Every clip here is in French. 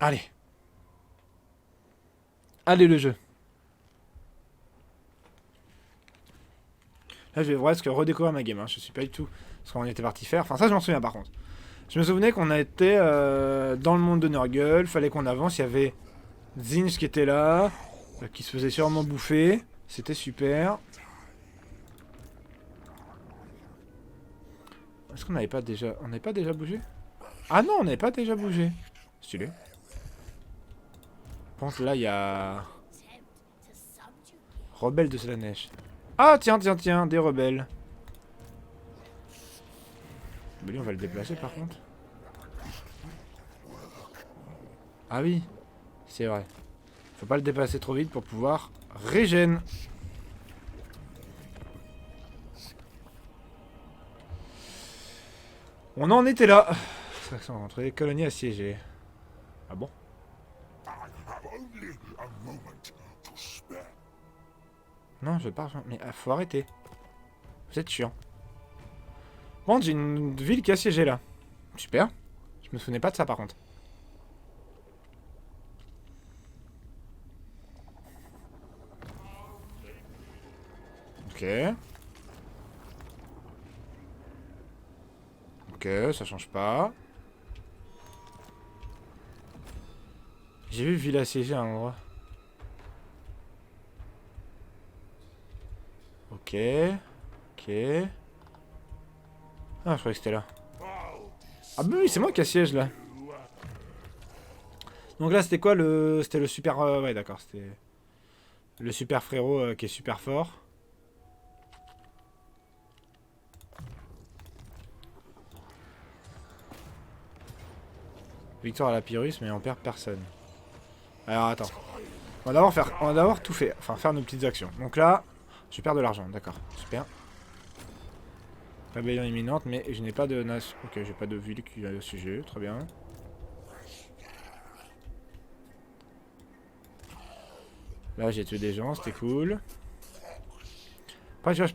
Allez. Allez le jeu. Là je vais presque redécouvrir ma game. Hein. Je suis pas du tout ce qu'on était parti faire. Enfin ça je m'en souviens par contre. Je me souvenais qu'on a été dans le monde de Nurgle. Fallait qu'on avance. Il y avait Zinj qui était là. Qui se faisait sûrement bouffer. C'était super. Est-ce qu'on n'avait pas déjà... On n'avait pas déjà bougé? Ah non, on n'avait pas déjà bougé. Stylé. Par contre là il y a... Rebelles de la neige. Ah tiens, tiens, tiens, des rebelles. Mais lui on va le déplacer par contre. Ah oui, c'est vrai. Faut pas le déplacer trop vite pour pouvoir régène. On en était là. C'est ça, on va rentrer. Colonie assiégée. Ah bon? Non, je vais pas rejoindre. Mais faut arrêter. Vous êtes chiant. Bon, j'ai une ville qui est assiégée là. Super. Je me souvenais pas de ça par contre. Ok. Ok, ça change pas. J'ai vu ville assiégée à un endroit. Ok. Ok. Ah, je croyais que c'était là. Ah bah oui, c'est moi qui assiège là. Donc là, c'était quoi le... C'était le super... ouais, d'accord, c'était... Le super frérot qui est super fort. Victoire à la Pyrrhus, mais on perd personne. Alors attends. On va d'abord tout faire. Enfin, faire nos petites actions. Donc là, je perds de l'argent, d'accord. Super. Rébellion imminente, mais je n'ai pas de nation. Ok, j'ai pas de ville qui a le sujet. Très bien. Là, j'ai tué des gens, c'était cool. Après, tu vois,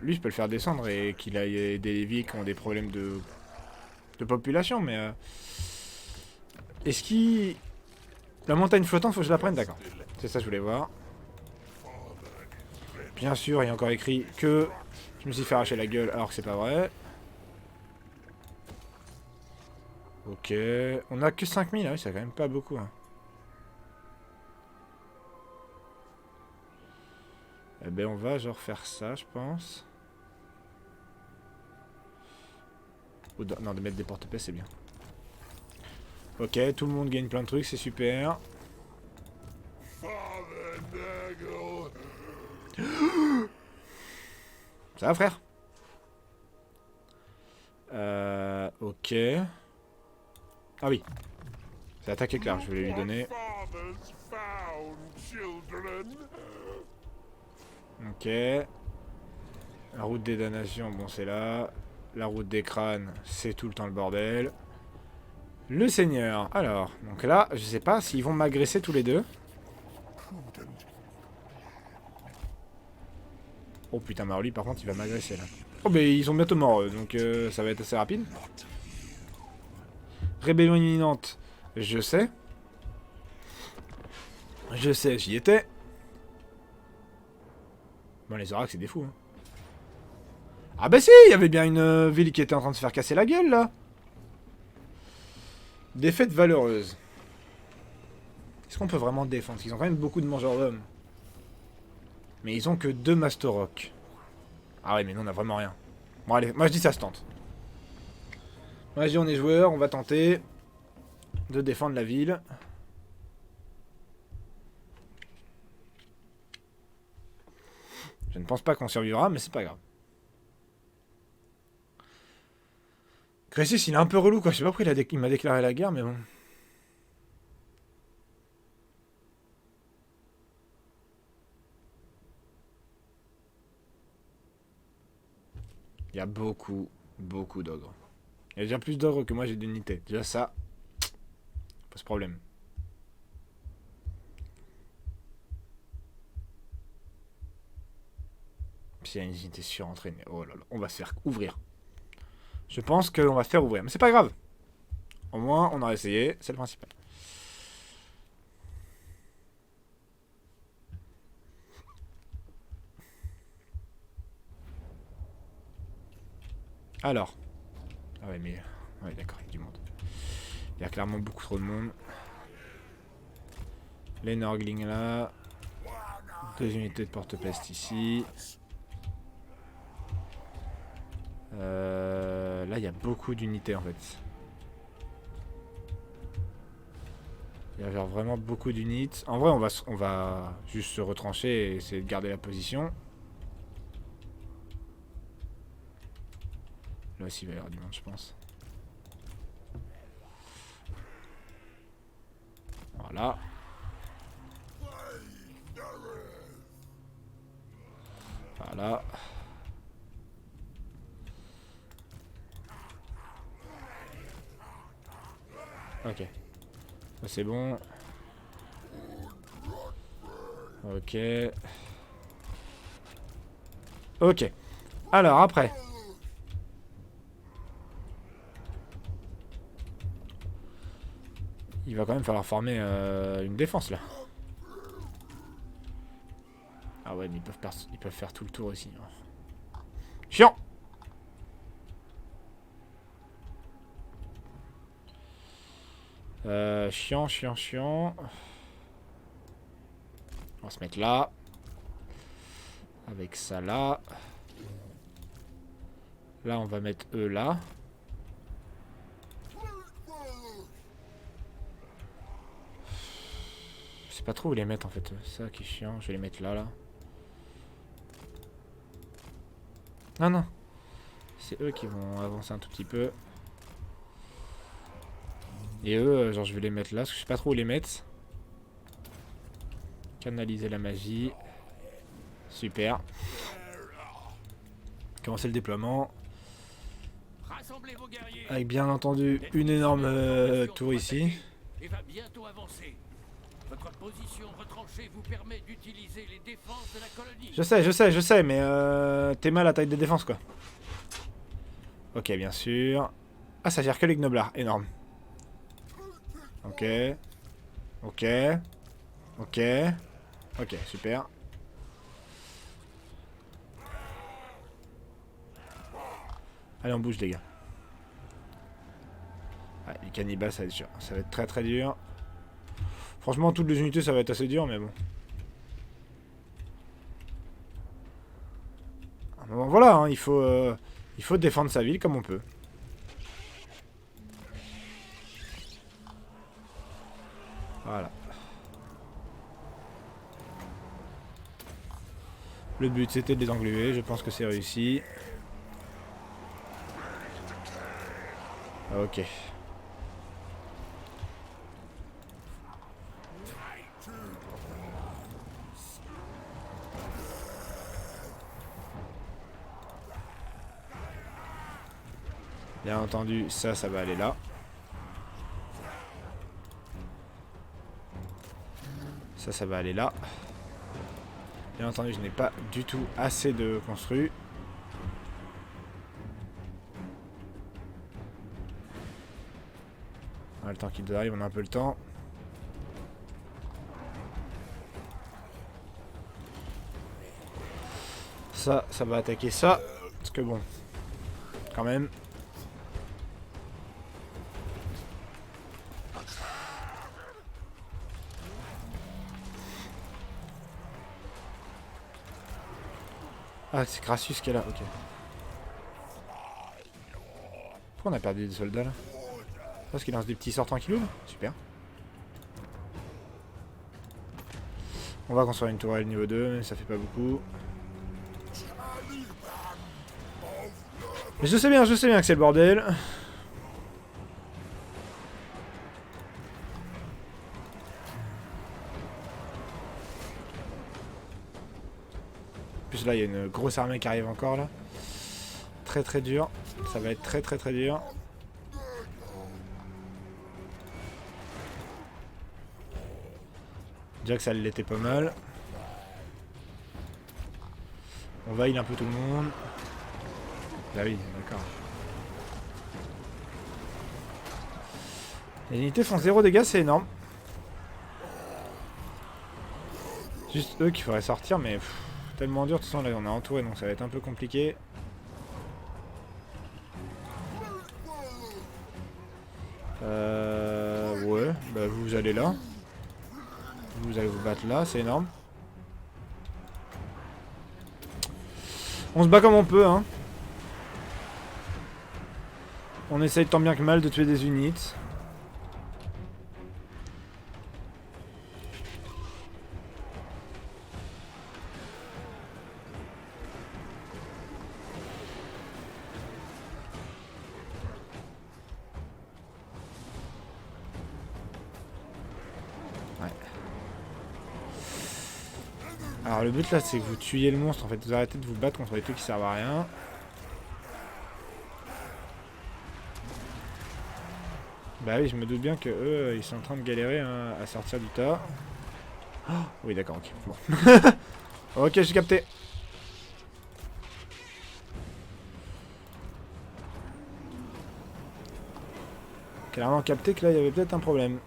lui, je peux le faire descendre et qu'il ait des vies qui ont des problèmes de population, mais... Est-ce qu'il... La montagne flottante, faut que je la prenne, d'accord. C'est ça que je voulais voir. Bien sûr, il y a encore écrit que je me suis fait arracher la gueule alors que c'est pas vrai. Ok. On a que 5000, ah oui, c'est quand même pas beaucoup. Hein. Eh ben, on va genre faire ça, je pense. Ou non, de mettre des porte-paix, c'est bien. Ok, tout le monde gagne plein de trucs, c'est super. Ça va, frère? Ok. Ah oui. C'est attaque éclair, je vais lui donner. Ok. La route des damnations, bon c'est là. La route des crânes, c'est tout le temps le bordel. Le seigneur. Alors, donc là, je sais pas s'ils vont m'agresser tous les deux. Oh putain, Marley par contre il va m'agresser là. Oh mais ils sont bientôt morts donc ça va être assez rapide. Rébellion imminente, je sais. Je sais, j'y étais. Bon les oracles c'est des fous. Hein. Ah bah si, il y avait bien une ville qui était en train de se faire casser la gueule là. Défaite valeureuse. Est-ce qu'on peut vraiment défendre? Parce qu'ils ont quand même beaucoup de mangeurs d'hommes. Mais ils ont que 2 Master Rock. Ah ouais mais nous on a vraiment rien. Bon allez, moi je dis ça se tente. Moi je dis on est joueur, on va tenter de défendre la ville. Je ne pense pas qu'on survivra, mais c'est pas grave. Crécis, il est un peu relou, quoi. Je sais pas pourquoi il m'a déclaré la guerre, mais bon. Il y a beaucoup, beaucoup d'ogres. Il y a déjà plus d'ogres que moi j'ai d'unités. Déjà ça, pose problème. Puis il y a une unité surentraînée. Oh là là, on va se faire ouvrir. Je pense qu'on va se faire ouvrir, mais c'est pas grave. Au moins, on aura essayé, c'est le principal. Alors. Ah ouais, mais... Ouais, d'accord, il y a du monde. Il y a clairement beaucoup trop de monde. Les Norglings là. 2 unités de porte-peste ici. Là, il y a beaucoup d'unités en fait. Il y a genre vraiment beaucoup d'unités. En vrai, on va juste se retrancher et essayer de garder la position. Là aussi, il va y avoir du monde, je pense. Voilà. Voilà. Ok. Ça c'est bon. Ok. Ok. Alors après. Il va quand même falloir former une défense là. Ah ouais, mais ils peuvent faire tout le tour ici. Chiant. Chiant, chiant, chiant. On va se mettre là. Avec ça là. Là, on va mettre eux là. Je sais pas trop où les mettre en fait. Ça qui est chiant. Je vais les mettre là, là. Non, non. C'est eux qui vont avancer un tout petit peu. Et eux, genre je vais les mettre là, parce que je sais pas trop où les mettre. Canaliser la magie. Super. Commencer le déploiement. Avec bien entendu une énorme tour ici. Et va bientôt avancer. Votre position retranchée vous permet d'utiliser les défenses de la colonie. Je sais, mais t'es mal à la taille des défenses quoi. Ok, bien sûr. Ah, ça gère que les gnoblards, énorme. Ok. Ok. Ok. Ok, super. Allez, on bouge les gars. Ah, les cannibales, ça va être dur. Ça va être très très dur. Franchement, toutes les unités, ça va être assez dur, mais bon. Bon voilà, hein, il faut défendre sa ville comme on peut. Voilà. Le but, c'était de les engluer. Je pense que c'est réussi. Ok. Bien entendu, ça va aller là. Ça va aller là. Bien entendu, je n'ai pas du tout assez de construits. On a le temps qu'ils arrivent, on a un peu le temps. Ça va attaquer ça. Parce que bon, quand même. Ah, c'est Crassus qui est là, ok. Pourquoi on a perdu des soldats là? Parce qu'il lance des petits sorts tranquillou. Super. On va construire une tourelle niveau 2, mais ça fait pas beaucoup. Mais je sais bien que c'est le bordel. En plus là, il y a une grosse armée qui arrive encore là. Très très dur. Ça va être très très très dur. Déjà que ça l'était pas mal. On va heal un peu tout le monde. Bah oui, d'accord. Les unités font 0 dégâts, c'est énorme. Juste eux qu'il faudrait sortir, mais tellement dur. De toute façon, là on est entouré, donc ça va être un peu compliqué. Ouais, bah vous allez là. Vous allez vous battre là, c'est énorme. On se bat comme on peut, hein. On essaye tant bien que mal de tuer des unités. Alors le but là c'est que vous tuiez le monstre en fait, vous arrêtez de vous battre contre les trucs qui servent à rien. Bah oui je me doute bien que eux ils sont en train de galérer hein, à sortir du tas. Oh, oui d'accord ok. Bon. Ok j'ai capté. Clairement capté que là il y avait peut-être un problème.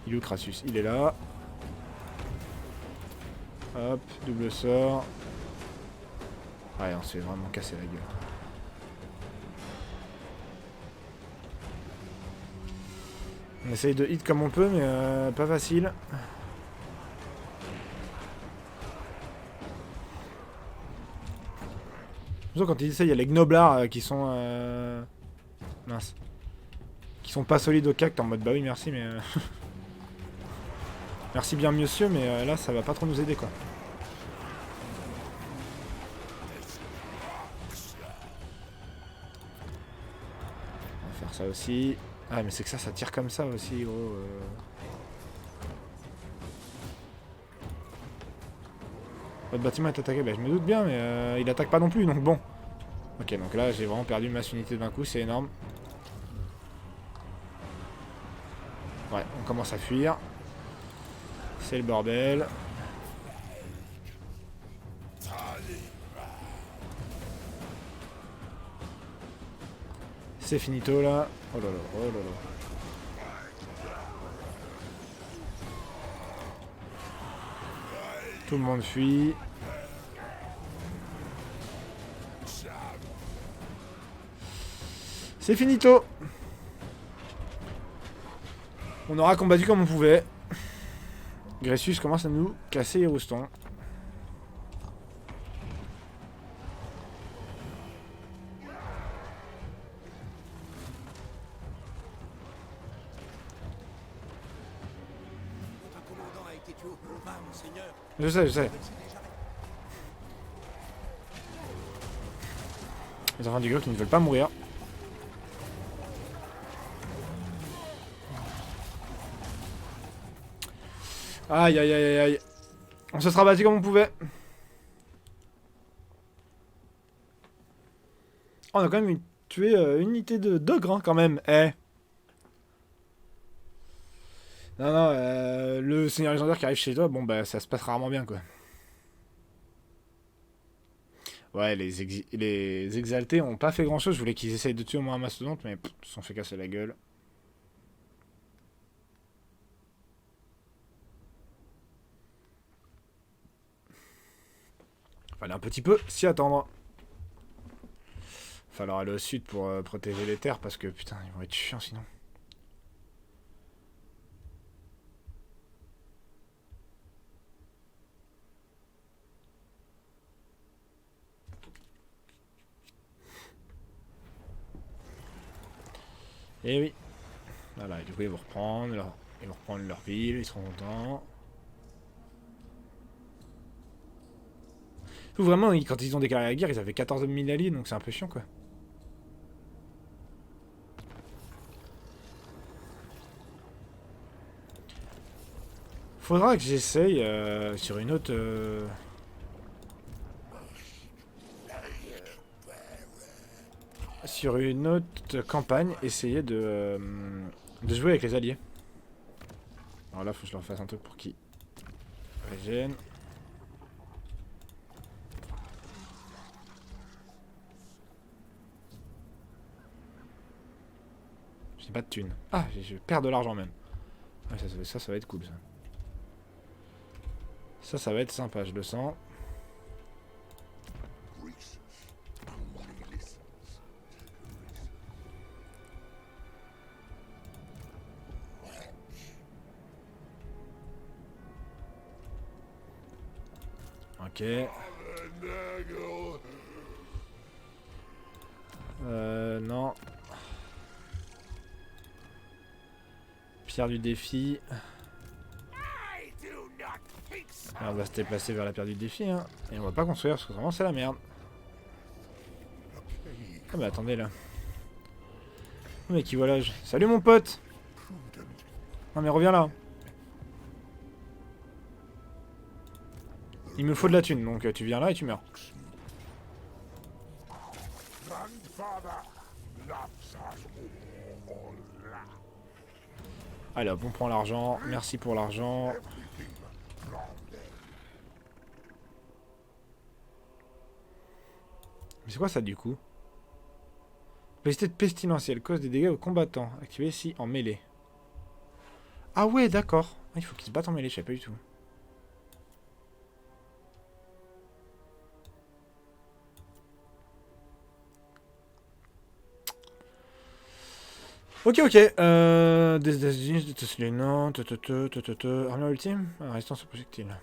Il est où Crassus? Il est là. Hop, double sort. Ouais, on s'est vraiment cassé la gueule. On essaye de hit comme on peut, mais pas facile. Quand il dit ça, il y a les gnoblards qui sont... mince. Qui sont pas solides au cac, t'es en mode bah oui merci mais... Merci bien monsieur, mais là ça va pas trop nous aider quoi. On va faire ça aussi. Ah mais c'est que ça tire comme ça aussi gros. Votre bâtiment est attaqué, bah je me doute bien mais il attaque pas non plus donc bon. Ok donc là j'ai vraiment perdu masse unité d'un coup, c'est énorme. Ouais, on commence à fuir. C'est le bordel. C'est finito là. Oh là là, oh là là. Tout le monde fuit. C'est finito. On aura combattu comme on pouvait. Gressus commence à nous casser les roustons. Je sais, je sais. Les enfants du gars qui ne veulent pas mourir. Aïe aïe aïe aïe aïe. On se sera battu comme on pouvait. Oh, on a quand même tué une unité de d'ogre hein, quand même. Eh. Non non, le seigneur légendaire qui arrive chez toi, bon bah ça se passe rarement bien quoi. Ouais, les exaltés ont pas fait grand chose. Je voulais qu'ils essayent de tuer au moins un mastodonte, mais ils se sont fait casser la gueule. Fallait un petit peu s'y attendre. Falloir aller au sud pour protéger les terres parce que putain, ils vont être chiants sinon. Et oui. Voilà, du coup ils vont reprendre leur ville, ils seront contents. Vraiment, quand ils ont déclaré la guerre, ils avaient 14 000 alliés, donc c'est un peu chiant quoi. Faudra que j'essaye sur une autre... sur une autre campagne, essayer de jouer avec les alliés. Alors là, faut que je leur fasse un truc pour qu'ils régènent. J'ai pas de thunes. Ah, je perds de l'argent même. Ah, ça va être cool ça. Ça va être sympa, je le sens. Ok. Non. Pierre du défi. Alors, on va se déplacer vers la pierre du défi, hein. Et on va pas construire parce que vraiment c'est la merde. Ah bah attendez là. Oh, mais qui voilà. Salut mon pote. Non mais reviens là. Il me faut de la thune, donc tu viens là et tu meurs. Allez hop, on prend l'argent. Merci pour l'argent. Mais c'est quoi ça du coup? Capacité de pestilentielle, cause des dégâts aux combattants. Activé ici en mêlée. Ah ouais, d'accord. Ah, il faut qu'ils se battent en mêlée, je savais pas du tout. Ok, ok. Des non. Armure ultime. Résistance au projectile.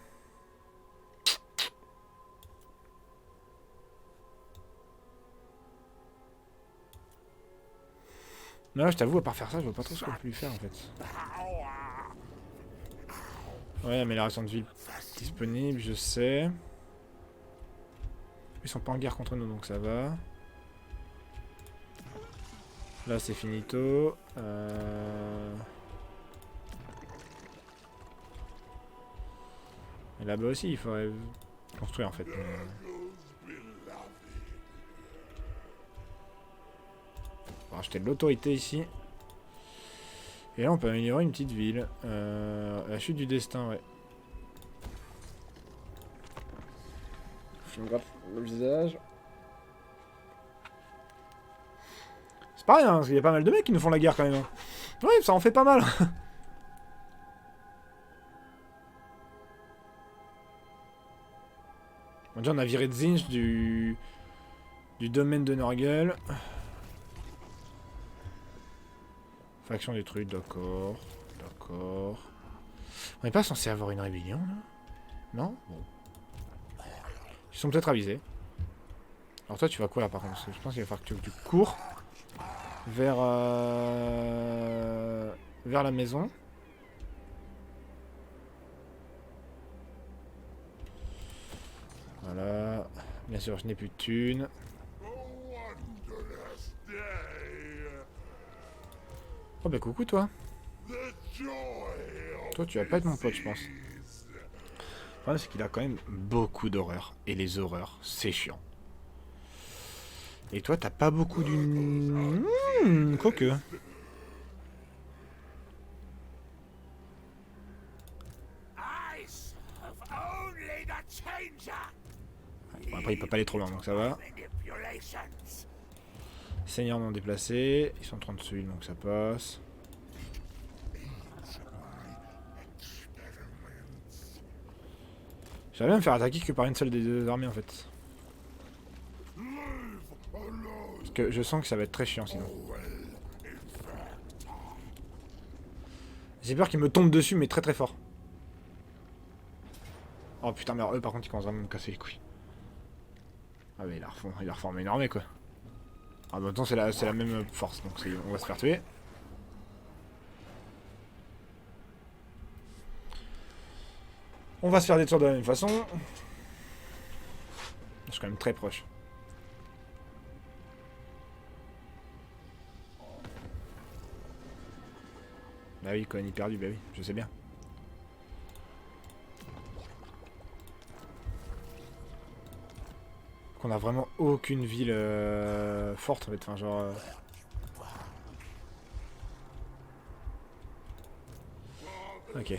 Non, là, je t'avoue, à part faire ça, je vois pas trop ce qu'on peut lui faire en fait. Ouais, amélioration de ville disponible, je sais. Ils sont pas en guerre contre nous, donc ça va. Là, c'est finito. Et là-bas aussi, il faudrait construire en fait. On va racheter de l'autorité ici. Et là, on peut améliorer une petite ville. La chute du destin, ouais. Je me gratte le visage. C'est pas rien, parce qu'il y a pas mal de mecs qui nous font la guerre quand même. Oui, ça en fait pas mal. Bon, déjà, on a viré Zinj du domaine de Nurgle. Faction détruite, d'accord. D'accord. On n'est pas censé avoir une rébellion, là? Non? Bon. Ils sont peut-être avisés. Alors toi, tu vas courir par contre. Je pense qu'il va falloir que tu cours vers la maison. Voilà. Bien sûr, je n'ai plus de thunes. Oh bah coucou toi. Toi, tu vas pas être mon pote, je pense. Le problème, c'est qu'il a quand même beaucoup d'horreurs. Et les horreurs, c'est chiant. Et toi, t'as pas beaucoup d'une... quoique. Bon, après, il peut pas aller trop loin, donc ça va. Seigneur non déplacé. Ils sont 30 dessus, donc ça passe. J'aimerais bien me faire attaquer que par une seule des deux armées, en fait. Parce que je sens que ça va être très chiant, sinon. J'ai peur qu'ils me tombent dessus, mais très très fort. Oh putain, mais alors, eux, par contre, ils commencent vraiment à me casser les couilles. Ah mais il a reformé une armée, quoi. Ah, en même temps, c'est la même force, donc on va se faire tuer. On va se faire détruire de la même façon. Je suis quand même très proche. Bah oui, colonie perdue, bah oui, je sais bien. Qu'on a vraiment aucune ville forte en fait, enfin genre... Ok.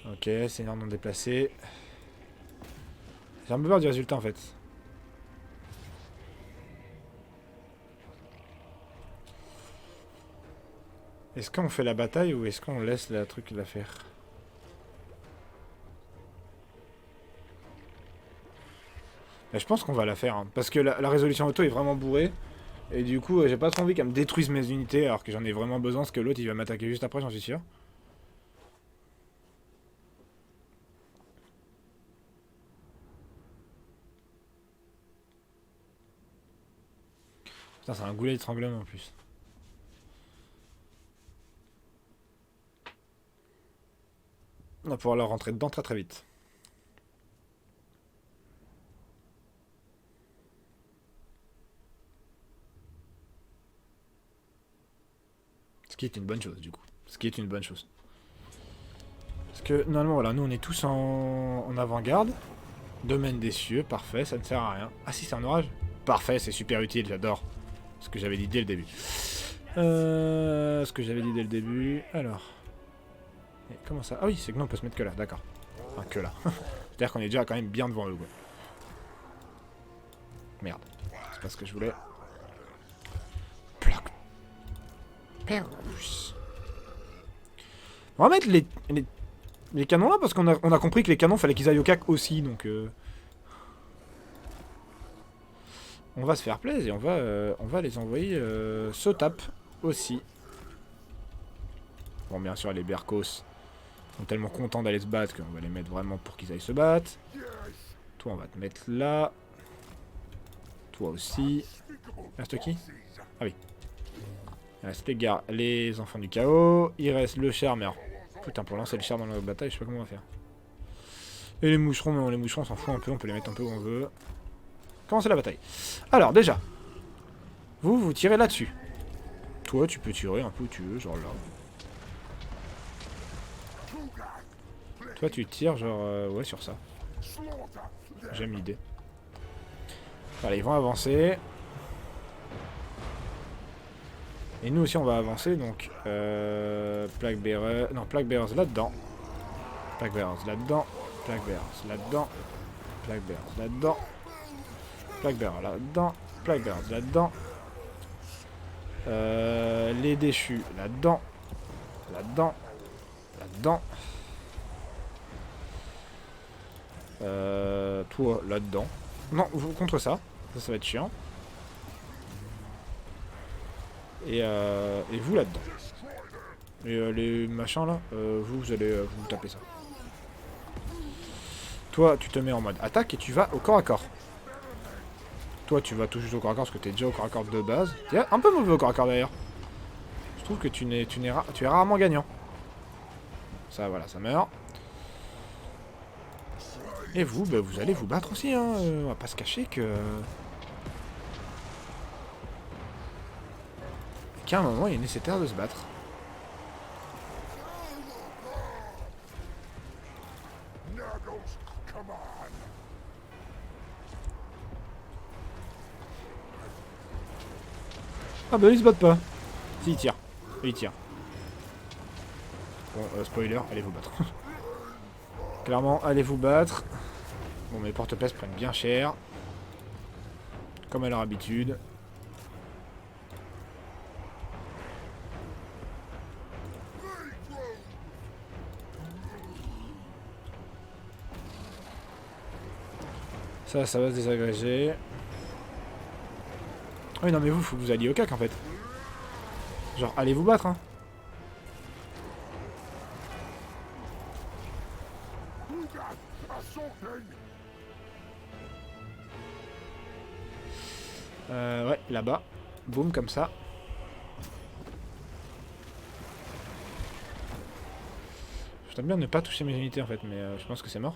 Ok, Seigneur non déplacé. J'ai un peu peur du résultat en fait. Est-ce qu'on fait la bataille ou est-ce qu'on laisse la truc la faire? Et je pense qu'on va la faire, hein, parce que la résolution auto est vraiment bourrée. Et du coup, j'ai pas trop envie qu'elle me détruise mes unités alors que j'en ai vraiment besoin, parce que l'autre il va m'attaquer juste après, j'en suis sûr. Putain, c'est un goulet d'étranglement en plus. On va pouvoir leur rentrer dedans très très vite. Ce qui est une bonne chose du coup. Ce qui est une bonne chose. Parce que normalement voilà, nous on est tous en avant-garde. Domaine des cieux, parfait, ça ne sert à rien. Ah si, c'est un orage. Parfait, c'est super utile, j'adore. Ce que j'avais dit dès le début. Ce que j'avais dit dès le début. Alors. Et comment ça? Ah oui, c'est que non, on peut se mettre que là, d'accord. Enfin, que là. C'est-à-dire qu'on est déjà quand même bien devant eux, quoi. Merde. C'est pas ce que je voulais. Plac. Perus. On va mettre les canons là, parce qu'on a compris que les canons, fallait qu'ils aillent au cac aussi, donc... On va se faire plaisir et on va les envoyer Sotap aussi. Bon, bien sûr, les Berkos sont tellement contents d'aller se battre qu'on va les mettre vraiment pour qu'ils aillent se battre. Toi, on va te mettre là. Toi aussi. Il reste qui? Ah oui. Il reste les gars, les enfants du chaos. Il reste le char, mais alors... Putain, pour lancer le char dans la bataille, je sais pas comment on va faire. Et les moucherons, mais bon, les moucherons, on s'en fout un peu, on peut les mettre un peu où on veut. Commencer la bataille. Alors, déjà. Vous tirez là-dessus. Toi, tu peux tirer un peu où tu veux, genre là. Toi, tu tires genre... ouais, sur ça. J'aime l'idée. Voilà, ils vont avancer. Et nous aussi, on va avancer, donc... Plague Bearer... Non, Plague Bearers là-dedans. Plague Bearers là-dedans. Plague Bearers là-dedans. Plague Bearers là-dedans. Plague Bearer là-dedans. Plague Bearers là-dedans. Les déchus là-dedans. Là-dedans. Là-dedans. Toi là-dedans. Non, vous contre ça. Ça va être chiant. Et vous là-dedans. Et les machins là, vous allez vous taper ça. Toi, tu te mets en mode attaque et tu vas au corps à corps. Toi, tu vas tout juste au corps à corps parce que tu es déjà au corps à corps de base. Tu es un peu mauvais au corps à corps d'ailleurs. Je trouve que tu es rarement gagnant. Ça, voilà, ça meurt. Et vous, bah, vous allez vous battre aussi, hein. On va pas se cacher que... qu'à un moment, il est nécessaire de se battre. Ah bah ils se battent pas. Si, ils tirent. Il tire. Bon, spoiler, allez vous battre. Clairement, allez vous battre. Bon, mes porte-pièces prennent bien cher. Comme à leur habitude. Ça va se désagréger. Oui, non mais vous, faut que vous alliez au cac en fait. Genre, allez vous battre, hein. Ouais, là-bas. Boum, comme ça. Je t'aime bien ne pas toucher mes unités en fait, mais je pense que c'est mort.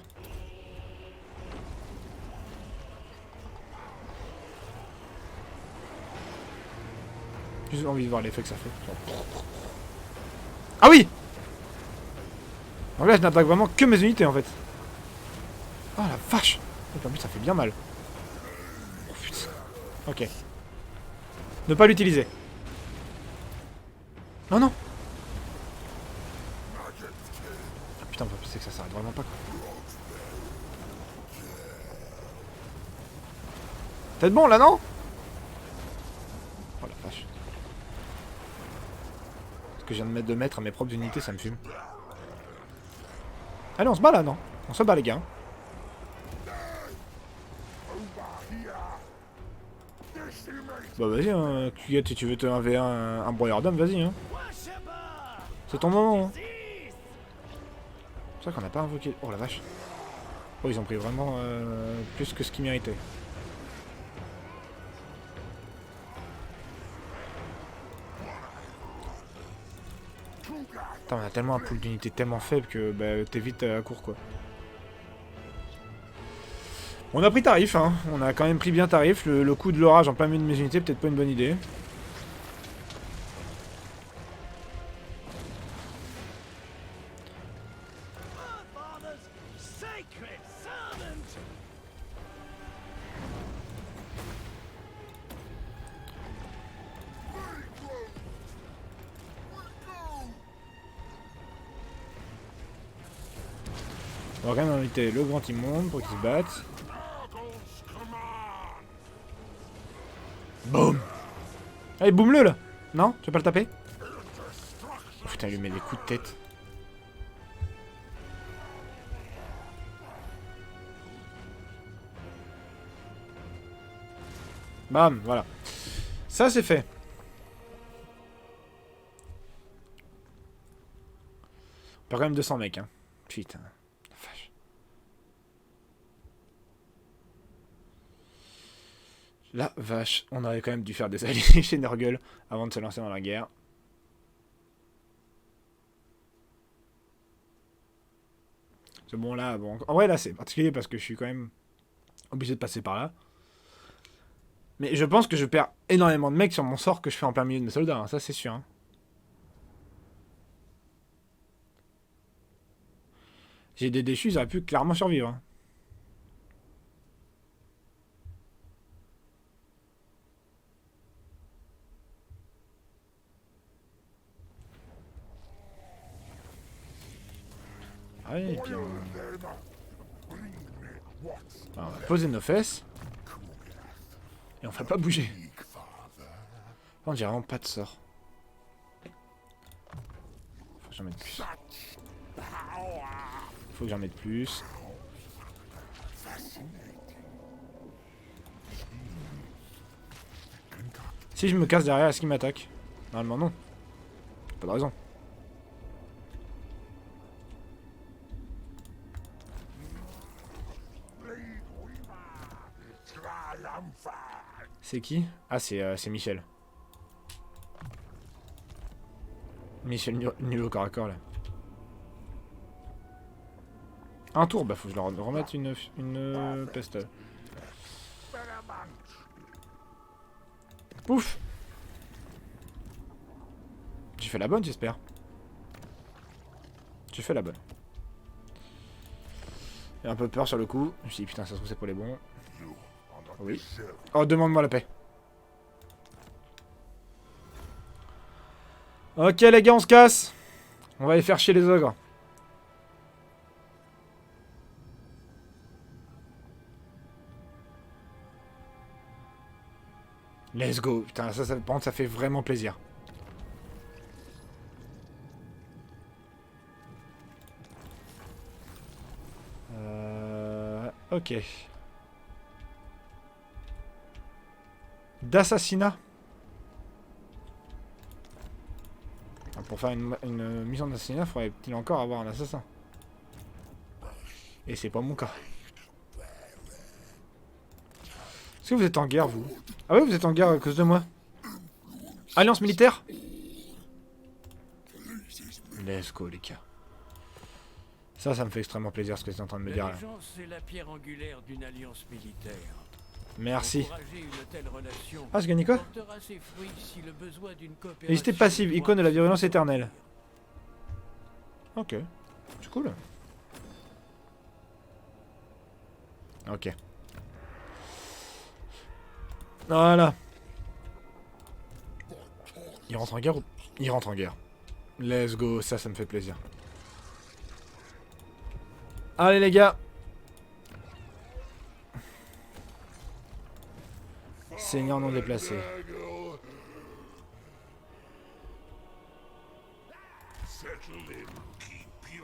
J'ai envie de voir l'effet que ça fait. Genre... Ah oui! Donc là, je n'attaque vraiment que mes unités en fait. Oh la vache! Et en plus, ça fait bien mal. Oh putain. Ok. Ne pas l'utiliser. Non, non! Ah putain, c'est que ça s'arrête vraiment pas quoi. Peut-être bon là, non? Oh la vache. Ce que je viens de mettre à mes propres unités, ça me fume. Allez, on se bat là, non? On se bat les gars. Bah vas-y, hein, Kugat, si tu veux te 1v1 un broyeur d'homme, vas-y. Hein. C'est ton moment. Hein. C'est vrai qu'on n'a pas invoqué... Oh la vache. Oh, ils ont pris vraiment plus que ce qu'ils méritaient. Putain, on a tellement un pool d'unités tellement faible que bah, t'es vite à court, quoi. On a pris tarif, hein. On a quand même pris bien tarif. Le coup de l'orage en plein milieu de mes unités, peut-être pas une bonne idée. On va quand même inviter le grand immonde pour qu'il se batte. Boum. Allez, boum-le là. Non? Tu veux pas le taper? Oh, putain, il lui met des coups de tête. Bam, voilà. Ça, c'est fait. On perd quand même 200 mecs, hein. Putain. Vache. La vache. On aurait quand même dû faire des alliés chez Nurgle avant de se lancer dans la guerre. C'est bon, là, bon. En vrai, là, c'est particulier parce que je suis quand même obligé de passer par là. Mais je pense que je perds énormément de mecs sur mon sort que je fais en plein milieu de mes soldats, hein. Ça, c'est sûr. Hein. J'ai des déchus, ils auraient pu clairement survivre. Hein. Ah oui, et puis on va poser nos fesses. Et on va pas bouger. On dirait vraiment pas de sort. Faut que j'en mette plus. Faut que j'en mette plus. Si je me casse derrière, est-ce qu'il m'attaque? Normalement non. Pas de raison. C'est qui? Ah, c'est Michel. Michel nul au corps à corps là. Un tour, bah faut que je leur remette une peste. Pouf! Tu fais la bonne, j'espère. Tu fais la bonne. J'ai un peu peur sur le coup. Je me suis dit putain, ça se trouve c'est pour les bons. Oui. Oh, demande-moi la paix. Ok les gars, on se casse. On va aller faire chier les ogres. Let's go. Putain, ça, par contre, ça fait vraiment plaisir. Ok. D'assassinat. Pour faire une mission d'assassinat, faudrait-il encore avoir un assassin. Et c'est pas mon cas. Est-ce que vous êtes en guerre, vous? Ah oui, vous êtes en guerre à cause de moi. Alliance militaire? Let's go, les gars. Ça me fait extrêmement plaisir ce que tu es en train de me dire là. C'est la pierre angulaire d'une alliance militaire. Merci. Ah, je gagne quoi? Liste passive, icône de la virulence éternelle. Ok. C'est cool. Ok. Voilà. Il rentre en guerre ou... Il rentre en guerre. Let's go, ça me fait plaisir. Allez les gars. Seigneur non déplacé.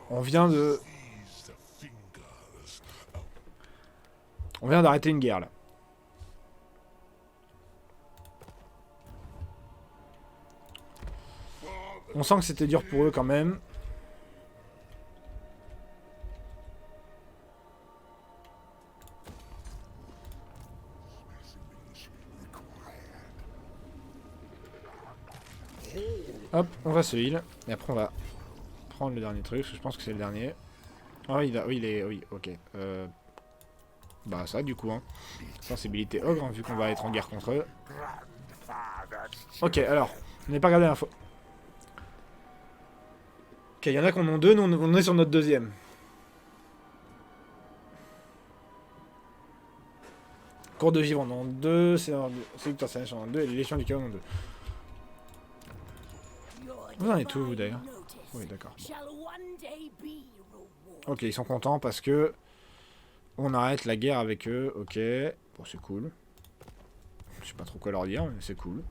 On vient d'arrêter une guerre là. On sent que c'était dur pour eux quand même. Hop, on va se heal. Et après on va prendre le dernier truc, parce que je pense que c'est le dernier. Ah oui, oui, ok. Bah ça du coup, hein. Sensibilité ogre, hein, vu qu'on va être en guerre contre eux. Ok, alors, on n'est pas regardé l'info. Ok, il y en a qui en ont deux, nous on est sur notre deuxième. Cours de vivre, on en a deux, c'est Victor Sanesh en a deux, et les Légions du Chaos en ont deux. Vous en êtes où, vous, d'ailleurs? Oui, d'accord. Ok, ils sont contents parce que on arrête la guerre avec eux, ok. Bon, c'est cool. Je sais pas trop quoi leur dire, mais c'est cool.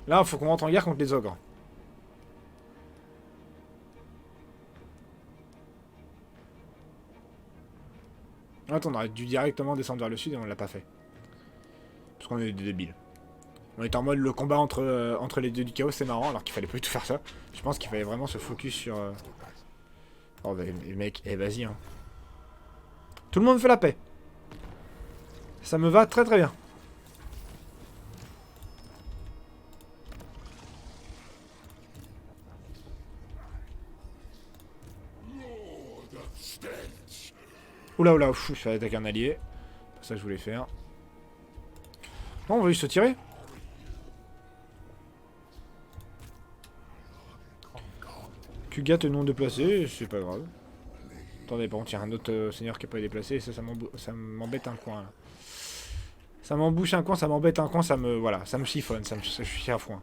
Là, il faut qu'on rentre en guerre contre les ogres. Attends, on aurait dû directement descendre vers le sud et on l'a pas fait. Parce qu'on est des débiles. On est en mode le combat entre les deux du chaos, c'est marrant, alors qu'il fallait pas du tout faire ça. Je pense qu'il fallait vraiment se focus sur... Oh bah mec, eh vas-y hein. Tout le monde fait la paix. Ça me va très très bien. Oula oula, ouf, je vais attaquer un allié. C'est ça que je voulais faire. Non, on va juste se tirer. Kugat non déplacé, c'est pas grave. Attendez, par contre, il y a un autre seigneur qui n'est pas déplacé, et ça m'embête un coin. Là. Ça m'embouche un coin, ça m'embête un coin, ça me... Voilà, ça me chiffonne, je suis à foin.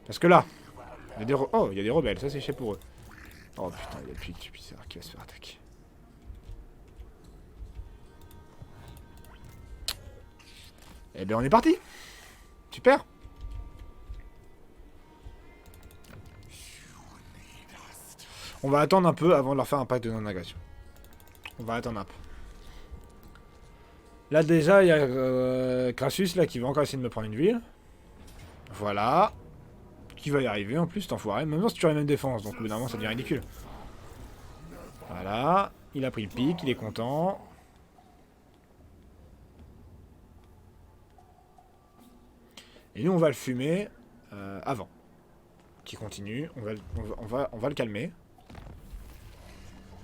Parce que là, il y a des, oh, il y a des rebelles, ça c'est chez pour eux. Oh putain, il y a plus de bizarre qui va se faire attaquer. Eh ben on est parti. Super. On va attendre un peu avant de leur faire un pacte de non-agression. On va attendre un peu. Là déjà, il y a Crassus là qui va encore essayer de me prendre une ville. Voilà. Qui va y arriver en plus, cet enfoiré. Même si tu as la même défense, donc au bout d'un moment ça devient ridicule. Voilà. Il a pris le pic, il est content. Et nous on va le fumer avant. Qui continue. On va le calmer.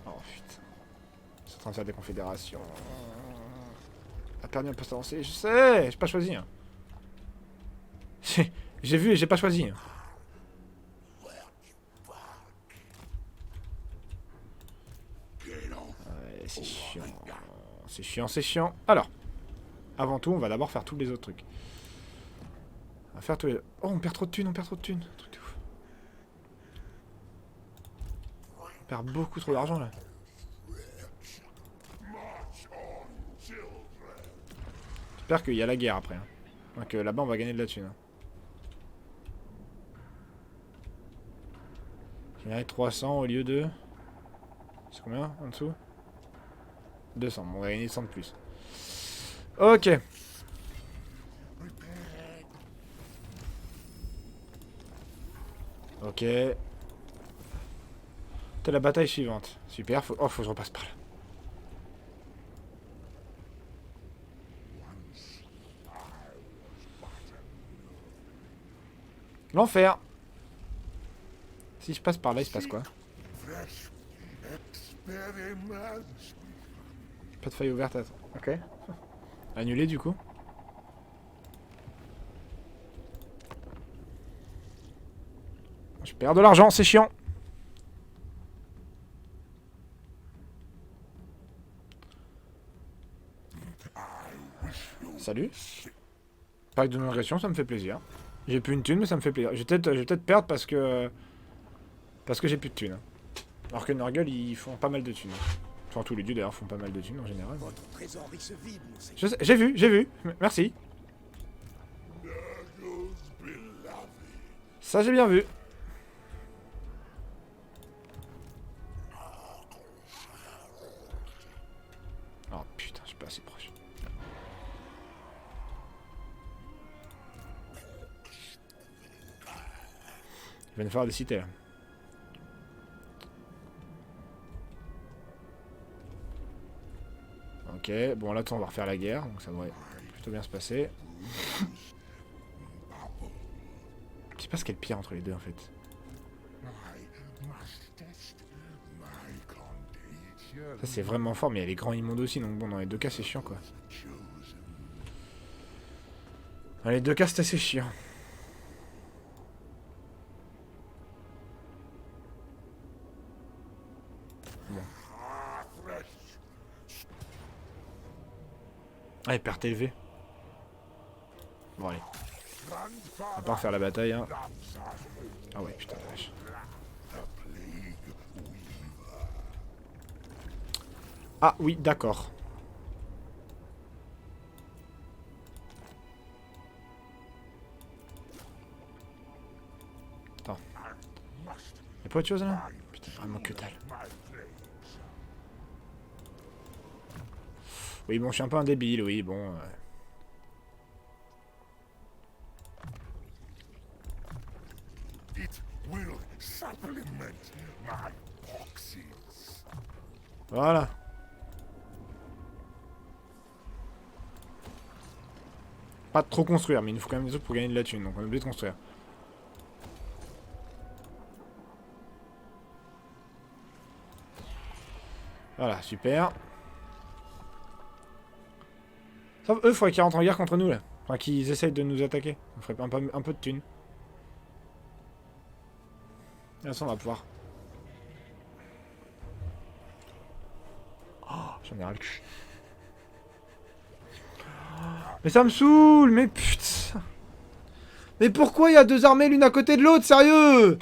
Oh putain. C'est en train de faire des confédérations. A perdu un poste avancé. Je sais, j'ai pas choisi. Hein. J'ai vu et j'ai pas choisi. Hein. Ouais, c'est chiant. C'est chiant, c'est chiant. Alors, avant tout, on va d'abord faire tous les autres trucs. On va faire tous les... Oh, on perd trop de thunes, on perd trop de thunes. Truc de ouf. On perd beaucoup trop d'argent là. J'espère qu'il y a la guerre après. Hein. Donc là-bas, on va gagner de la thune. Hein. Il y a 300 au lieu de... C'est combien en dessous? 200. Bon, on va gagner 100 de plus. Ok. Ok. C'est la bataille suivante. Super. Oh, faut que je repasse par là. L'enfer. Si je passe par là, il se passe quoi? Pas de faille ouverte. Ok. Annulé du coup. Je perds de l'argent, c'est chiant. Salut. Pacte de non-agression, ça me fait plaisir. J'ai plus une thune, mais ça me fait plaisir. Je vais peut-être perdre parce que j'ai plus de thunes. Alors que Nurgle, ils font pas mal de thunes. Enfin, tous les dieux d'ailleurs font pas mal de thunes en général. J'ai vu. Merci. Ça, j'ai bien vu. Oh putain, je suis pas assez proche. va nous falloir des cités là. Ok, bon là on va refaire la guerre, donc ça devrait plutôt bien se passer. Je sais pas ce qu'il y a de pire entre les deux en fait. Ça c'est vraiment fort, mais il y a les grands immondes aussi, donc bon dans les deux cas c'est chiant quoi. Dans les deux cas c'est assez chiant. Bon. Ah, il perd élevé. Bon allez. On va pas refaire la bataille hein. Ah ouais putain la vache. Ah oui d'accord. Attends. Y'a pas autre chose là? Putain vraiment que dalle. Oui bon je suis un peu un débile, oui bon. Voilà. Pas de trop construire, mais il nous faut quand même des trucs pour gagner de la thune, donc on est obligé de construire. Voilà, super. Sauf eux, il faudrait qu'ils rentrent en guerre contre nous là. Enfin, qu'ils essayent de nous attaquer. On ferait un peu de thunes. Là, ça, on va pouvoir. Oh, j'en ai ras le cul. Mais ça me saoule, mais putain. Mais pourquoi il y a deux armées l'une à côté de l'autre, sérieux?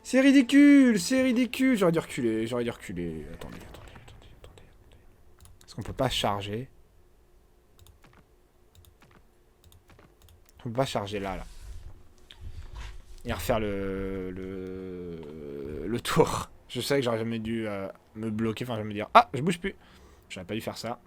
C'est ridicule, c'est ridicule. J'aurais dû reculer, j'aurais dû reculer. Attendez. Est-ce qu'on peut pas charger? On peut pas charger là. Et refaire le tour. Je sais que j'aurais jamais dû me bloquer, enfin je vais me dire ah je bouge plus. J'aurais pas dû faire ça.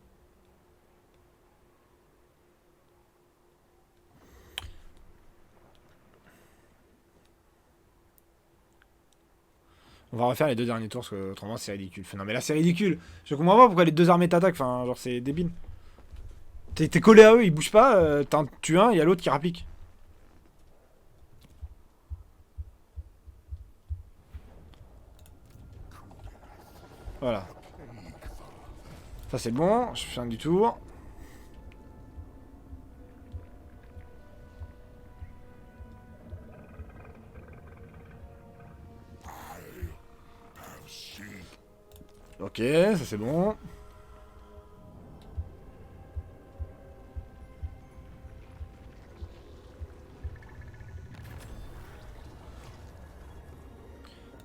On va refaire les deux derniers tours parce que autrement c'est ridicule. Enfin, non mais là c'est ridicule. Je comprends pas pourquoi les deux armées t'attaquent. Enfin genre c'est débile. T'es collé à eux, ils bougent pas. T'en tues un, il y a l'autre qui rapplique. Voilà. Ça c'est bon, je fais un du tour. Ok, ça c'est bon.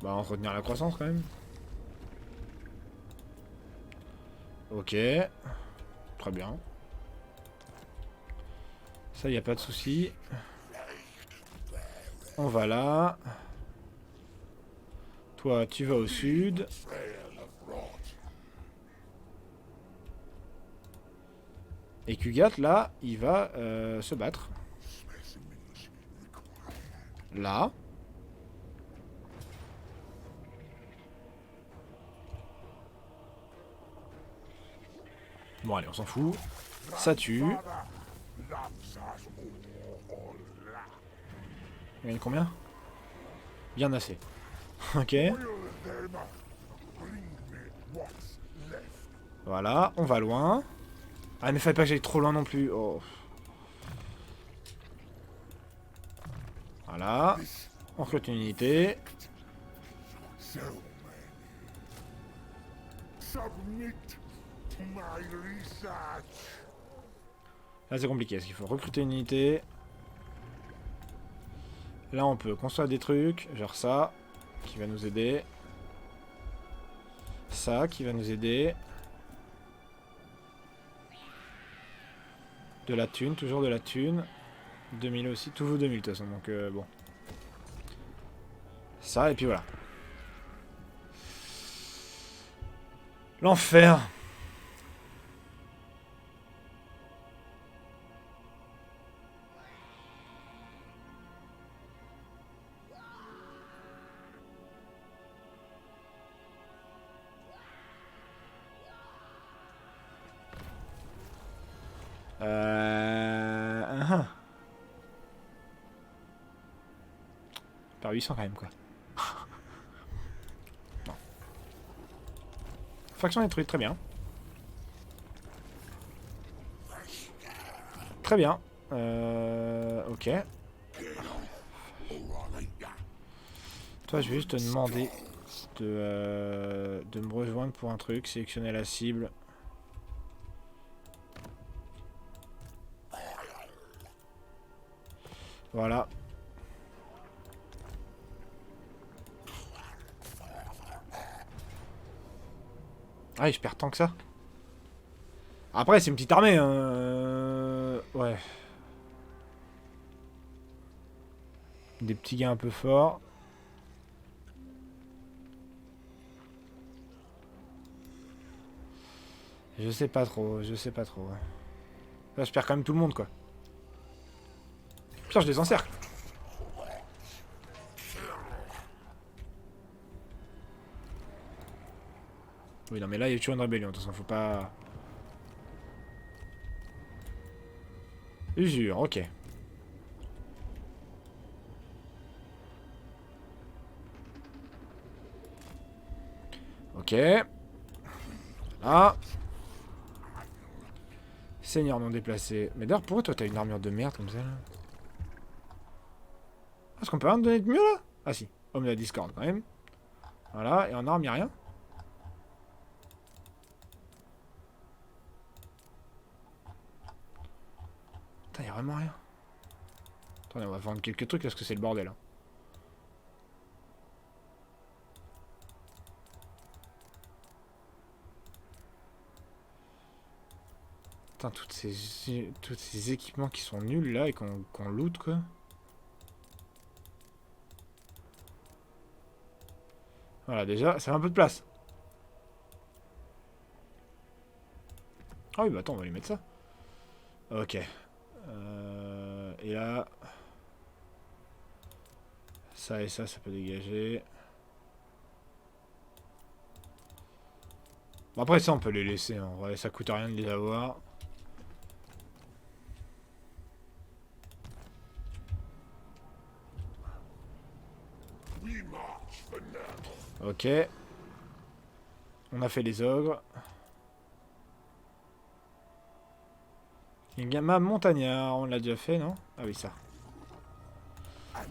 Bah entretenir la croissance quand même. Ok. Très bien. Ça, y a pas de souci. On va là. Toi, tu vas au sud. Et Kugat, là, il va se battre. Là. Bon, allez, on s'en fout. Ça tue. Il gagne combien? Bien assez. Ok. Voilà, on va loin. Ah, mais fallait pas que j'aille trop loin non plus. Oh. Voilà. On recrute une unité. Là, c'est compliqué, parce qu'il faut recruter une unité. Là, on peut construire des trucs, genre ça, qui va nous aider. Ça, qui va nous aider. De la thune, toujours de la thune. 2000 aussi, toujours 2000 de toute façon, donc bon. Ça, et puis voilà. L'enfer. Uh-huh. Par 800 quand même quoi. Non. Faction détruite, très bien. Très bien. Ok. Toi, je vais juste te demander de me rejoindre pour un truc. Sélectionner la cible. Voilà. Ah, je perds tant que ça. Après, c'est une petite armée. Hein. Ouais. Des petits gars un peu forts. Je sais pas trop, je sais pas trop. Là, je perds quand même tout le monde, quoi. Putain, je les encercle. Oui, non, mais là, il y a toujours une rébellion. De toute façon, faut pas... Usure, ok. Ok. Ah. Seigneur non déplacé. Mais d'ailleurs, pourquoi toi, t'as une armure de merde comme ça, là? Est-ce qu'on peut rien te donner de mieux, là? Ah, si. Homme de la discorde, quand même. Voilà, et en arme, y'a rien. Putain, y'a vraiment rien. Attendez, on va vendre quelques trucs, parce que c'est le bordel, hein. Putain, tous ces équipements qui sont nuls, là, et qu'on loot, quoi. Voilà, déjà, ça fait un peu de place. Ah oui, bah attends, on va lui mettre ça. Ok. Et là... Ça et ça peut dégager. Bon, après, ça, on peut les laisser. En vrai, ça coûte rien de les avoir. Ok. On a fait les ogres. Gamma montagnard, on l'a déjà fait, non? Ah oui, ça. Ah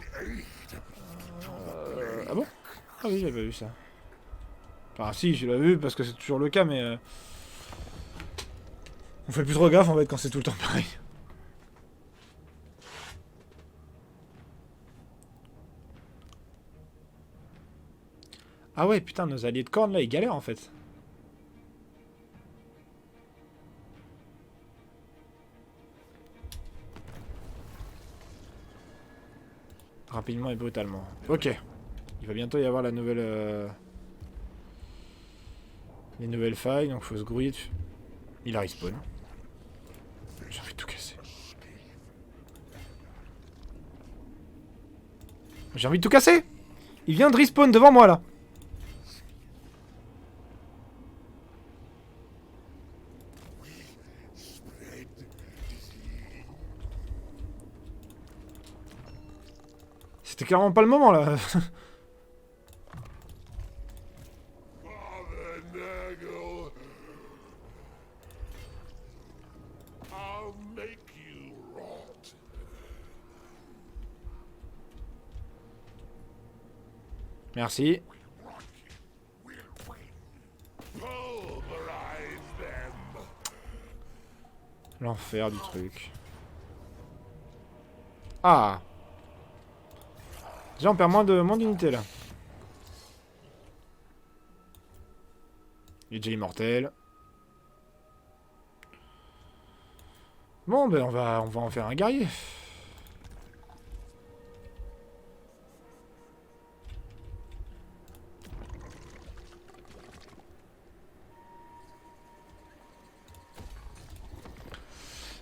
bon? Ah oui, j'avais vu ça. Enfin, si, je l'avais vu parce que c'est toujours le cas, mais... On fait plus trop gaffe, en fait, quand c'est tout le temps pareil. Ah ouais, putain, nos alliés de corne, là, ils galèrent, en fait. Rapidement et brutalement. Ok. Il va bientôt y avoir la nouvelle... Les nouvelles failles, donc faut se grouiller dessus. Il a respawn. J'ai envie de tout casser. J'ai envie de tout casser! Il vient de respawn devant moi, là. C'était clairement pas le moment, là. Merci. L'enfer du truc. Ah. Déjà on perd moins d'unités là. Il est déjà immortel. Bon ben on va en faire un guerrier.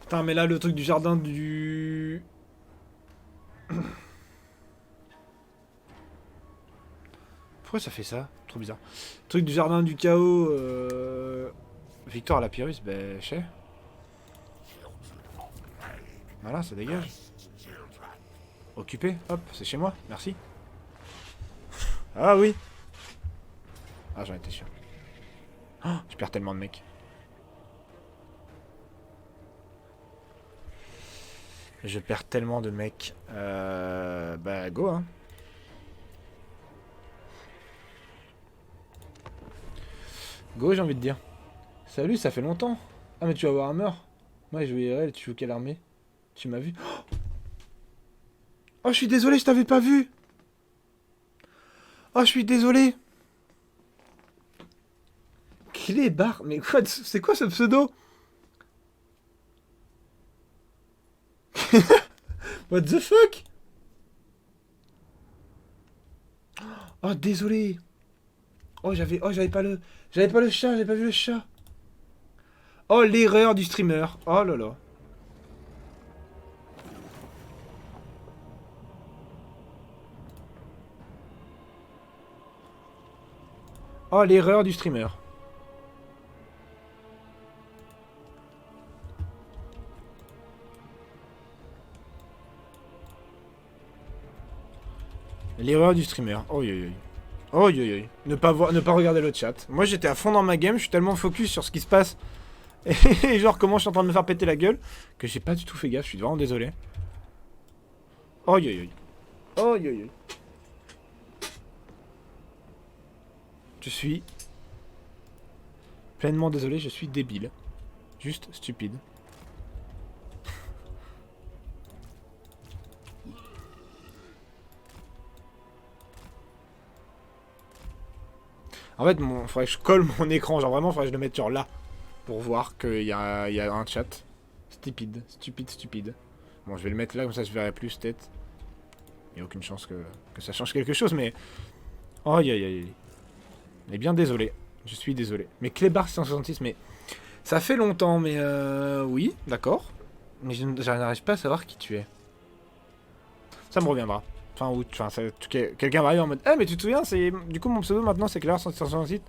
Putain mais là le truc du jardin du... Pourquoi ça fait ça? Trop bizarre. Le truc du jardin du chaos... Victoire à la Pyrrhus, ben je sais. Voilà, ça dégage. Occupé, hop, c'est chez moi, merci. Ah oui. Ah, j'en étais sûr. Oh, je perds tellement de mecs. Je perds tellement de mecs. Bah, go, hein. Go, j'ai envie de dire. Salut, ça fait longtemps. Ah, mais tu vas voir Hammer. Moi, je joue IRL, tu joues quelle armée? Tu m'as vu? Oh, je suis désolé, je t'avais pas vu. Oh, je suis désolé. Clébar, mais quoi, c'est quoi ce pseudo? What the fuck? Oh, désolé. J'avais pas le... J'avais pas le chat, j'avais pas vu le chat. Oh, l'erreur du streamer. Oh là là. Oh, l'erreur du streamer. L'erreur du streamer. Oh, yo, yo. Oh, yo, yo. Ne pas regarder le chat. Moi, j'étais à fond dans ma game, je suis tellement focus sur ce qui se passe. Et genre, comment je suis en train de me faire péter la gueule, que j'ai pas du tout fait gaffe, je suis vraiment désolé. Oh, yo, yo. Oh, yo, yo. Je suis pleinement désolé, je suis débile. Juste stupide. En fait, faudrait que je colle mon écran, genre vraiment, faudrait que je le mette genre là. Pour voir qu'il y a un chat. Stupide, stupide, stupide. Bon, je vais le mettre là, comme ça je verrai plus peut-être. Il n'y a aucune chance que ça change quelque chose, mais... Oh, aïe, aïe, aïe. Mais bien désolé. Je suis désolé. Mais Clébar 666, mais... Ça fait longtemps, mais oui, d'accord. Mais je n'arrive pas à savoir qui tu es. Ça me reviendra. Enfin, ou... Enfin, quelqu'un va arriver en mode... Eh, mais tu te souviens, c'est... Du coup, mon pseudo, maintenant, c'est Clébar 666.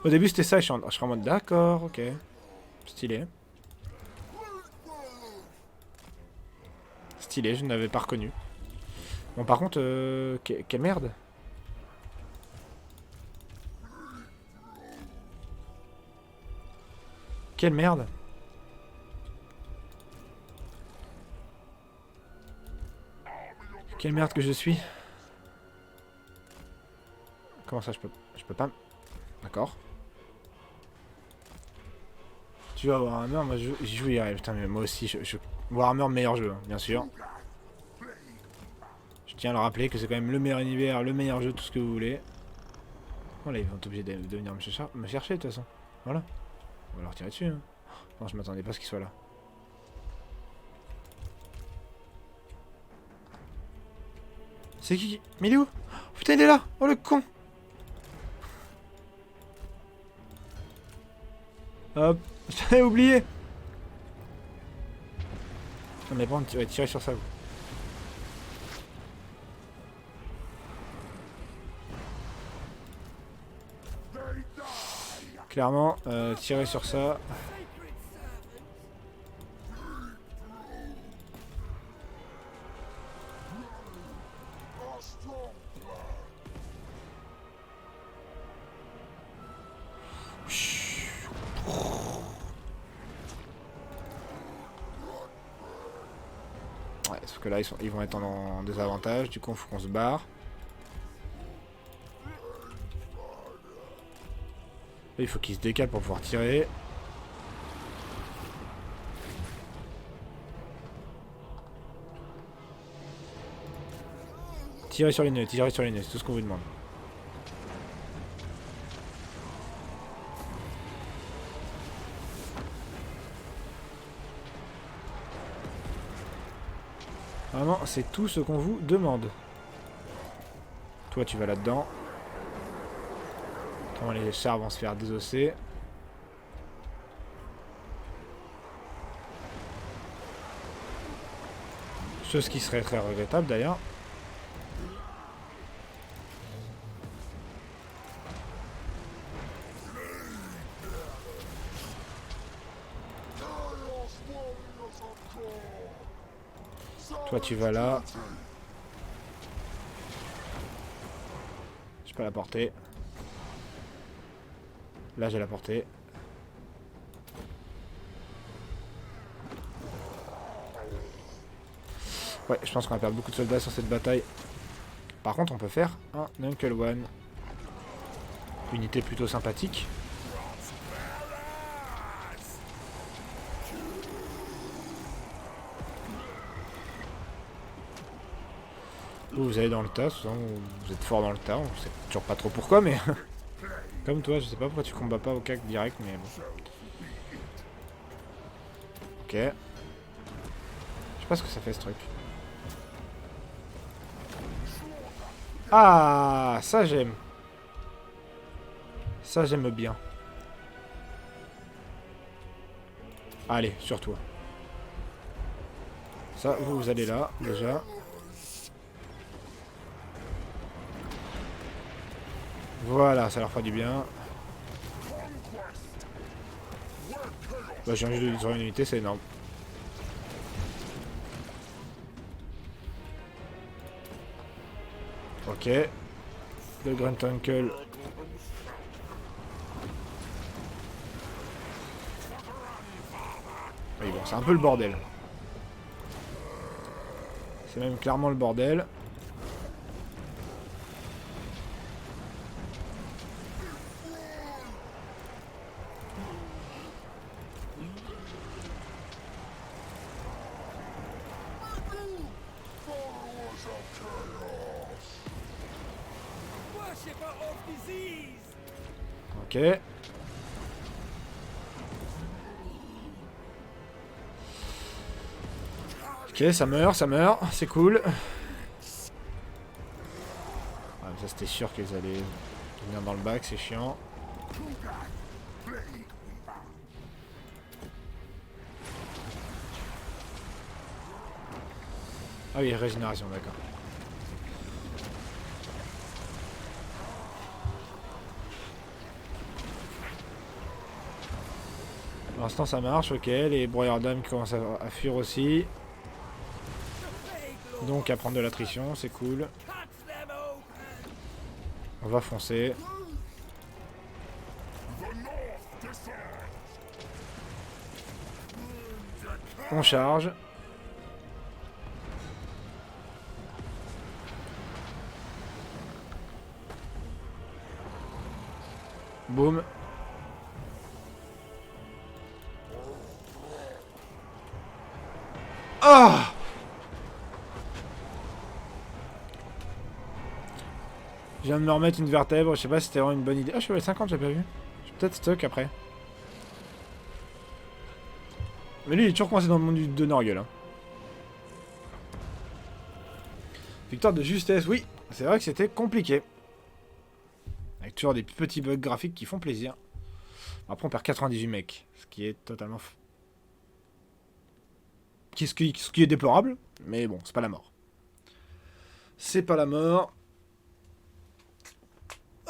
Au début, c'était ça, je serais en mode... D'accord, ok. Stylé. Stylé, je ne l'avais pas reconnu. Bon, par contre, quelle merde. Quelle merde. Quelle merde que je suis. Comment ça, je peux pas... D'accord. Tu vas Warhammer, moi j'y joue hier. Putain, mais moi aussi, Warhammer, meilleur jeu, hein, bien sûr. Je tiens à le rappeler que c'est quand même le meilleur univers, le meilleur jeu, tout ce que vous voulez. Voilà, ils vont être obligés de venir me chercher, de toute façon. Voilà. On va leur tirer dessus. Hein. Non, je m'attendais pas à ce qu'ils soient là. C'est qui? Mais il est où? Oh, putain, il est là! Oh, le con! Hop, j'avais oublié! Non, mais bon, tu vas tirer sur ça. Clairement, tirer sur ça. Ouais, sauf que là, ils vont être en désavantage. Du coup, il faut qu'on se barre. Là, il faut qu'ils se décalent pour pouvoir tirer. Tirez sur les nœuds, c'est tout ce qu'on vous demande. Vraiment, c'est tout ce qu'on vous demande. Toi, tu vas là-dedans. Comment les chars vont se faire désosser. Ce qui serait très regrettable d'ailleurs. Toi tu vas là. Je peux la porter. Là j'ai la portée. Ouais, je pense qu'on va perdre beaucoup de soldats sur cette bataille. Par contre, on peut faire un Uncle One. Unité plutôt sympathique. Vous allez dans le tas, vous êtes fort dans le tas, on sait toujours pas trop pourquoi, mais... Comme toi, je sais pas pourquoi tu combats pas au cac direct, mais bon. Ok. Je sais pas ce que ça fait ce truc. Ah, ça j'aime. Ça j'aime bien. Allez, sur toi. Ça, vous allez là, déjà. Voilà, ça leur fera du bien. Bah, j'ai envie de détruire une unité, c'est énorme. Ok. Le Grand Uncle. Oui, bon, c'est un peu le bordel. C'est même clairement le bordel. Ok. Ok, ça meurt, c'est cool. Ah, ça c'était sûr qu'ils allaient venir dans le bac, c'est chiant. Ah oui, régénération, d'accord. Pour l'instant ça marche, ok. Les broyeurs d'âmes qui commencent à fuir aussi. Donc à prendre de l'attrition, c'est cool. On va foncer. On charge. Boum. Ah! Je viens de me remettre une vertèbre, je sais pas si c'était vraiment une bonne idée. Ah, je suis à 50, j'ai pas vu. Je vais peut-être stock après. Mais lui, il est toujours coincé dans le monde de Norgueul. Hein. Victoire de justesse, oui. C'est vrai que c'était compliqué. Avec toujours des petits bugs graphiques qui font plaisir. Après, on perd 98 mecs. Ce qui est totalement... Ce qui est déplorable. Mais bon, c'est pas la mort. C'est pas la mort.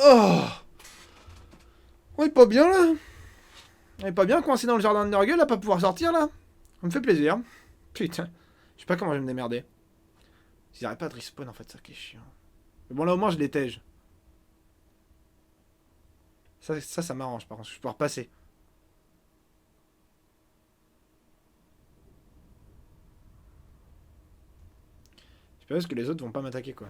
Oh! On est pas bien, là. On est pas bien coincé dans le jardin de Nurgle, à pas pouvoir sortir, là. Ça me fait plaisir. Putain. Je sais pas comment je vais me démerder. S'ils n'arrêtent pas de respawn, en fait, ça qui est chiant. Mais bon, là, au moins, je les tège. Ça m'arrange, par contre. Je peux repasser. Je sais pas parce que les autres vont pas m'attaquer, quoi.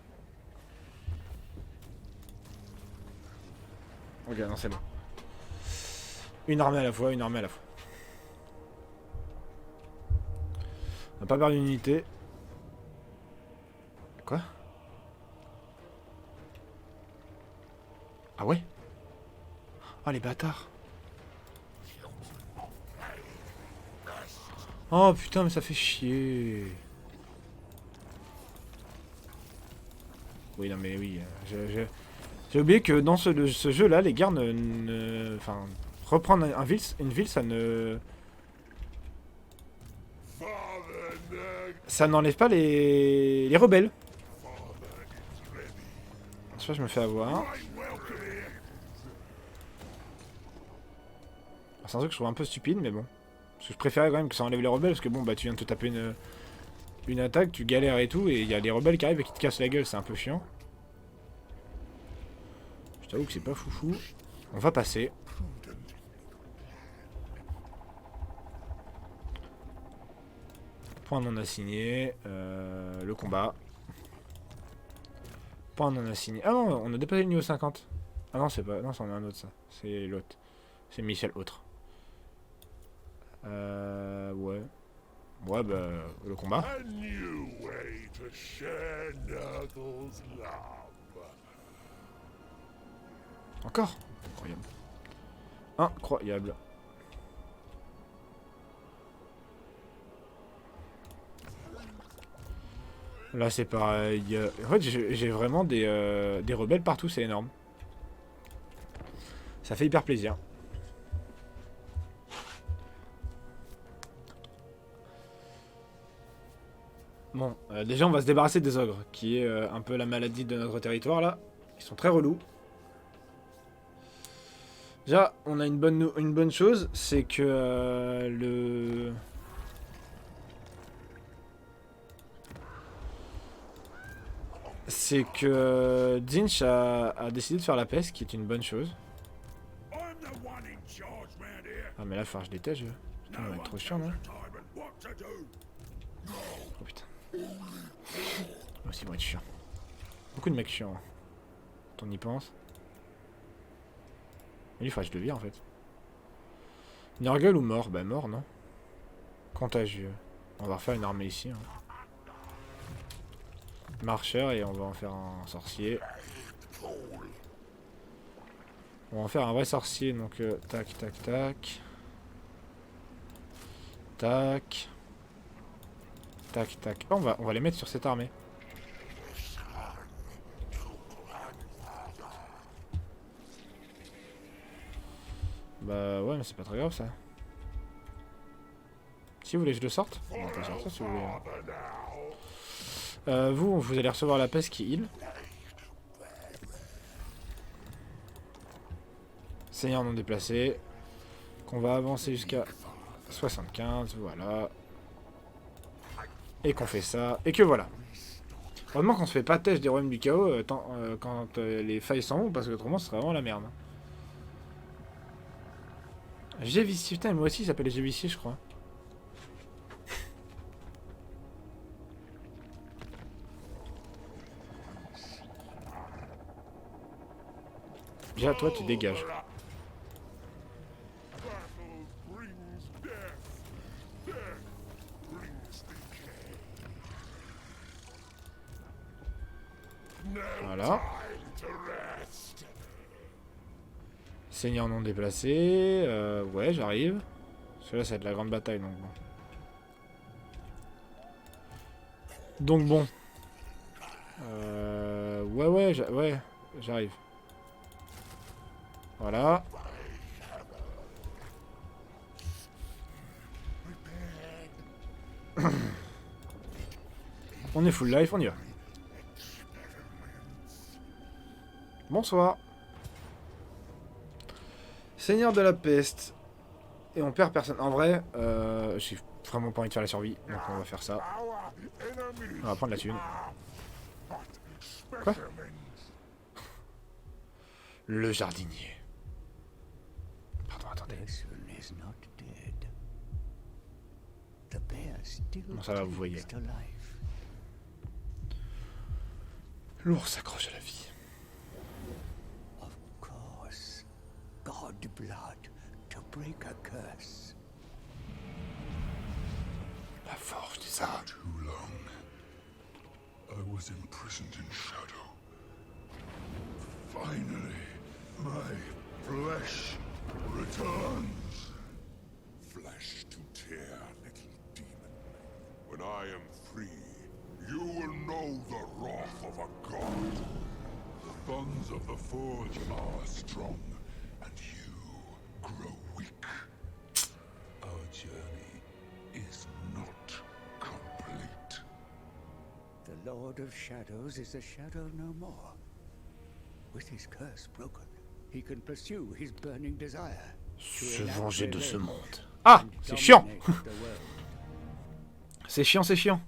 Ok, non, c'est bon. Une armée à la fois, une armée à la fois. On n'a pas perdu une unité. Quoi? Ah ouais? Oh, les bâtards. Oh putain, mais ça fait chier. Oui, non, mais oui. J'ai oublié que dans ce jeu-là, les guerres enfin, reprendre une ville, ça ne... Ça n'enlève pas les rebelles. Ça, je me fais avoir. C'est un truc que je trouve un peu stupide, mais bon. Parce que je préférais quand même que ça enlève les rebelles, parce que bon, bah tu viens de te taper une attaque, tu galères et tout, et il y a les rebelles qui arrivent et qui te cassent la gueule, c'est un peu chiant. Je t'avoue que c'est pas foufou. On va passer. Point non assigné. Le combat. Point non assigné. Ah non, on a dépassé le niveau 50. Ah non, c'est pas. Non, c'en est un autre ça. C'est l'autre. C'est Michel autre. Ouais. Ouais, bah, le combat. Encore. Incroyable. Incroyable. Là, c'est pareil. En fait, j'ai vraiment des rebelles partout, c'est énorme. Ça fait hyper plaisir. Bon, déjà, on va se débarrasser des ogres, qui est un peu la maladie de notre territoire, là. Ils sont très relous. Déjà, on a une bonne chose, c'est que C'est que Zinch a décidé de faire la peste, qui est une bonne chose. Ah mais là, faut que je détège. Putain, on va être trop chiant, non? Oh putain. Moi aussi, ils vont être chiants. Beaucoup de mecs chiants. Quand on y pense. Mais lui, faut que je le vire, en fait. Nurgle ou mort? Bah mort, non? Contagieux. On va refaire une armée ici. Hein. Marcheur et on va en faire un sorcier. On va en faire un vrai sorcier, donc tac, tac, tac. Tac. Tac, tac. Oh, on va les mettre sur cette armée. Bah ouais, mais c'est pas très grave ça. Si vous voulez que je le sorte, on va pas sortir si vous voulez. Vous allez recevoir la peste qui heal. Seigneur non déplacé. Qu'on va avancer jusqu'à 75, voilà. Et qu'on fait ça. Et que voilà. Heureusement qu'on se fait pas têche des royaumes du chaos quand les failles s'en vont, parce que autrement ce serait vraiment la merde. Gévicier, putain, moi aussi il s'appelle Gévicier, je crois. Déjà, toi, tu dégages. Voilà. Seigneur non déplacé. Ouais, j'arrive. Parce que là, ça va être la grande bataille, donc bon. Donc bon. Ouais, j'arrive. Voilà. On est full life, on y va. Bonsoir. Seigneur de la peste. Et on perd personne. En vrai, j'ai vraiment pas envie de faire la survie. Donc on va faire ça. On va prendre la thune. Quoi? Le jardinier. Pardon, attendez. Bon, ça va, vous voyez. L'ours s'accroche à la vie. God blood to break a curse. La forge des arbres. Too long. I was imprisoned in shadow. Finally, my flesh returns. Flesh to tear, little demon. When I am free, you will know the wrath of a god. The bonds of the forge are strong. And you grow weak. Our journey is not complete. The Lord of Shadows is a shadow no more. With his curse broken, he can pursue his burning desire. Se venger de ce monde. Ah, c'est chiant. C'est chiant, c'est chiant.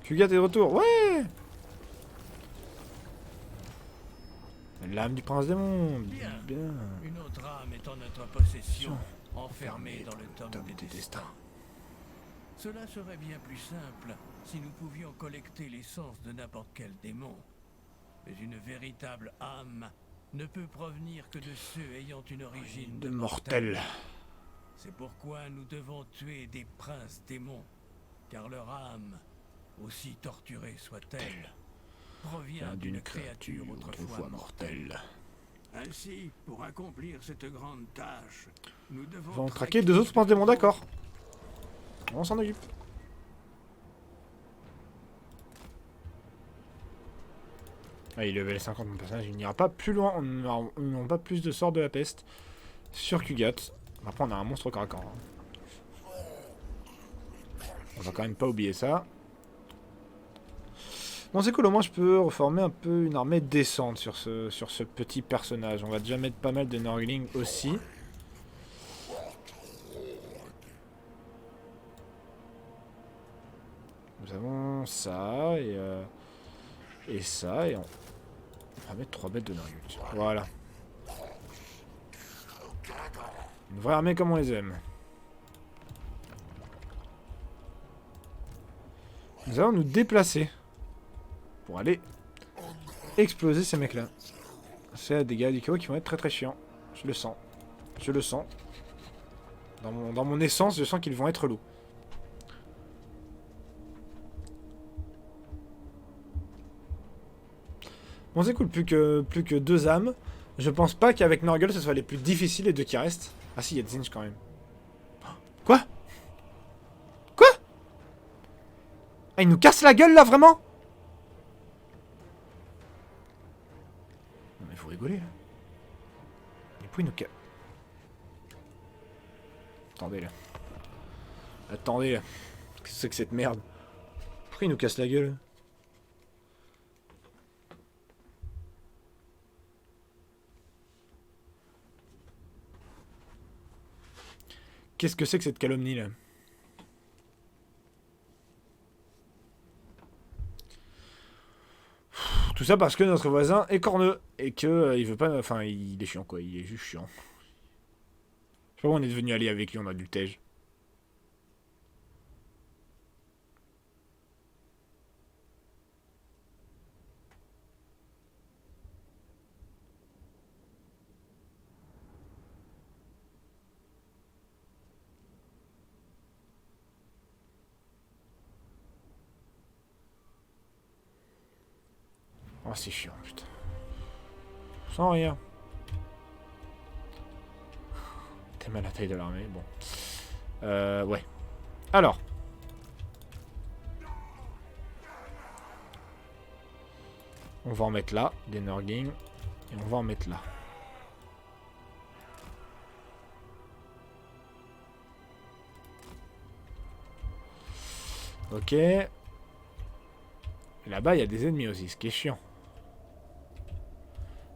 Kugat est de retour. Ouais. L'âme du prince démon. Bien. Bien. Une autre âme est en notre possession, enfermée dans le tome des destins. Cela serait bien plus simple si nous pouvions collecter l'essence de n'importe quel démon. Mais une véritable âme ne peut provenir que de ceux ayant une origine De mortel. C'est pourquoi nous devons tuer des princes démons, car leur âme, aussi torturée soit-elle, provient d'une créature autrefois mortelle. Ainsi, pour accomplir cette grande tâche, nous devons Ils vont traquer 2 autres princes démons, d'accord. On s'en occupe. Ah, il est level 50 mon personnage, il n'ira pas plus loin, on n'aura pas plus de sorts de la peste sur Kugat. Après on a un monstre au corps à corps. Hein. On va quand même pas oublier ça. Bon c'est cool, au moins je peux reformer un peu une armée décente sur ce petit personnage. On va déjà mettre pas mal de Nurgling aussi. Nous avons ça et ça et on va mettre 3 bêtes de Nurgle. Voilà. Une vraie armée comme on les aime. Nous allons nous déplacer pour aller exploser ces mecs là. C'est des gars du chaos qui vont être très très chiants. Je le sens. Je le sens. Dans mon essence, je sens qu'ils vont être lourds. Bon c'est cool, plus que 2 âmes. Je pense pas qu'avec Nurgle ce soit les plus difficiles les 2 qui restent. Ah si, il y a Zinj quand même. Quoi? Quoi? Ah il nous casse la gueule là vraiment? Non mais vous rigolez là. Et puis il nous casse. Attendez là. Attendez là. Qu'est-ce que c'est que cette merde? Pourquoi il nous casse la gueule? Qu'est-ce que c'est que cette calomnie là? Tout ça parce que notre voisin est corneux et que il veut pas. Enfin, il est chiant quoi, il est juste chiant. Je sais pas pourquoi on est devenu aller avec lui, on a du tège. Oh, c'est chiant, putain. Sans rien. T'es mal à la taille de l'armée, bon. Ouais. Alors. On va en mettre là, des Nurgling. Et on va en mettre là. Ok. Là-bas, il y a des ennemis aussi, ce qui est chiant.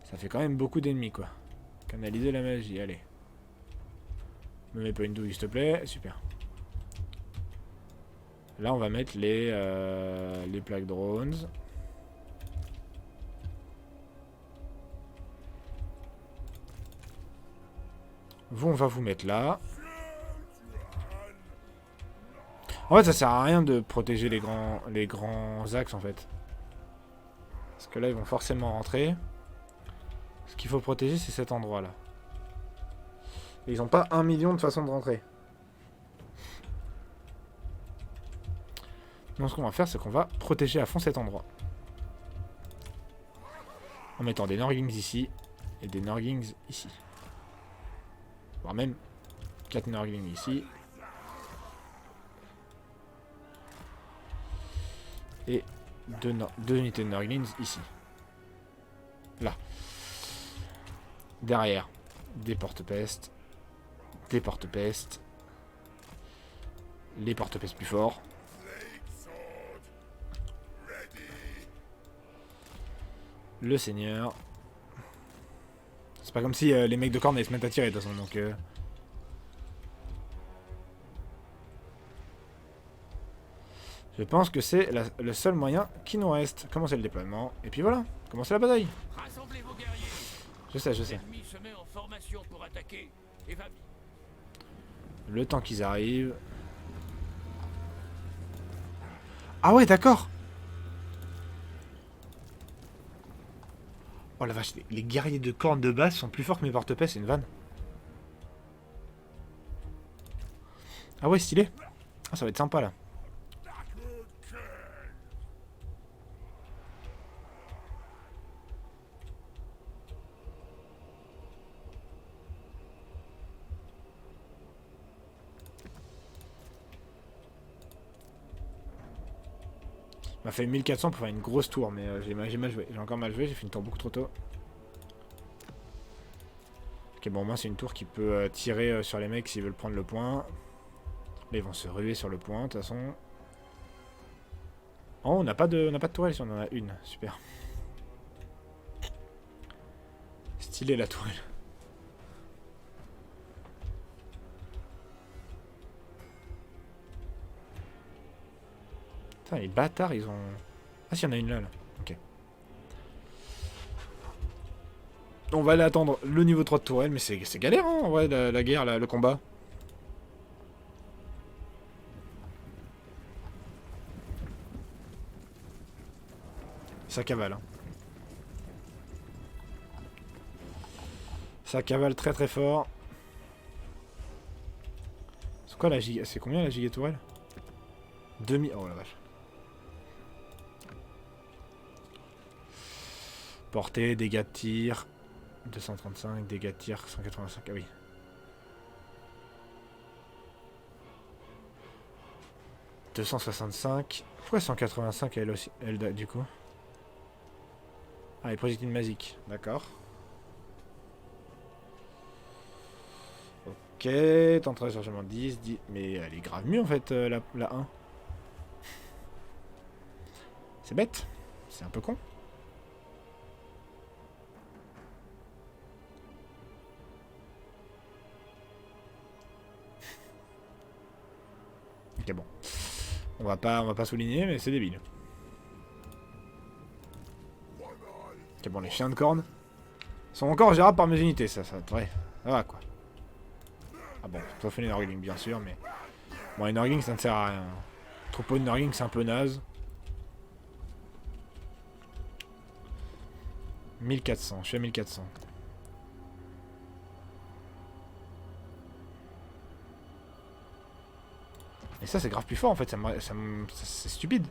Ça fait quand même beaucoup d'ennemis, quoi. Canaliser la magie, allez. Me mets pas une douille, s'il te plaît. Super. Là, on va mettre les plaques drones. Vous, on va vous mettre là. En fait, ça sert à rien de protéger les grands axes, en fait. Parce que là, ils vont forcément rentrer. Ce qu'il faut protéger, c'est cet endroit-là. Et ils n'ont pas 1 million de façons de rentrer. Donc, ce qu'on va faire, c'est qu'on va protéger à fond cet endroit. En mettant des Nurglings ici. Et des Nurglings ici. Voire même 4 Nurglings ici. Et 2 unités de Nurglings ici. Là. Derrière, des porte-pestes. Des porte-pestes. Les porte-pestes plus forts. Le seigneur. C'est pas comme si les mecs de corne allaient se mettre à tirer de toute façon, donc... Je pense que c'est le seul moyen qui nous reste. Commencer le déploiement. Et puis voilà. Commencer la bataille. Rassemblez vos guerriers. Je sais, je sais. L'ennemi se met en formation pour attaquer. Et va vite. Le temps qu'ils arrivent. Ah ouais, d'accord. Oh la vache, les guerriers de corne de base sont plus forts que mes porte-paix, c'est une vanne. Ah ouais, stylé. Ah, ça va être sympa là. Il m'a fait 1400 pour faire une grosse tour, mais j'ai mal joué. J'ai encore mal joué, j'ai fait une tour beaucoup trop tôt. Ok, bon, moi c'est une tour qui peut tirer sur les mecs s'ils veulent prendre le point. Là, ils vont se ruer sur le point, de toute façon. Oh, on n'a pas de tourelle si on en a une. Super. Stylé la tourelle. Putain, les bâtards, ils ont... Ah si, il y en a une là. Ok. On va aller attendre le niveau 3 de tourelle, mais c'est galère, hein, en vrai, la guerre, le combat. Ça cavale, hein. Ça cavale très très fort. C'est quoi la giga... C'est combien la giga tourelle 2000... Oh la vache. Portée, dégâts de tir. 235, dégâts de tir, 185, ah oui. « 265. Pourquoi 185 elle aussi, elle du coup? Ah, les projectiles magiques, d'accord. Ok, temps de rechargement 10, mais elle est grave mieux en fait, la 1. C'est bête, c'est un peu con. Ok, bon. On va pas souligner, mais c'est débile. Ok, bon, les chiens de corne sont encore gérables par mes unités, ça ouais, ça va quoi. Ah bon, sauf les Nurgling bien sûr, mais... Bon, les Nurgling ça ne sert à rien. Troupeau de Nurgling c'est un peu naze. 1400, je suis à 1400. Et ça c'est grave plus fort en fait, c'est stupide.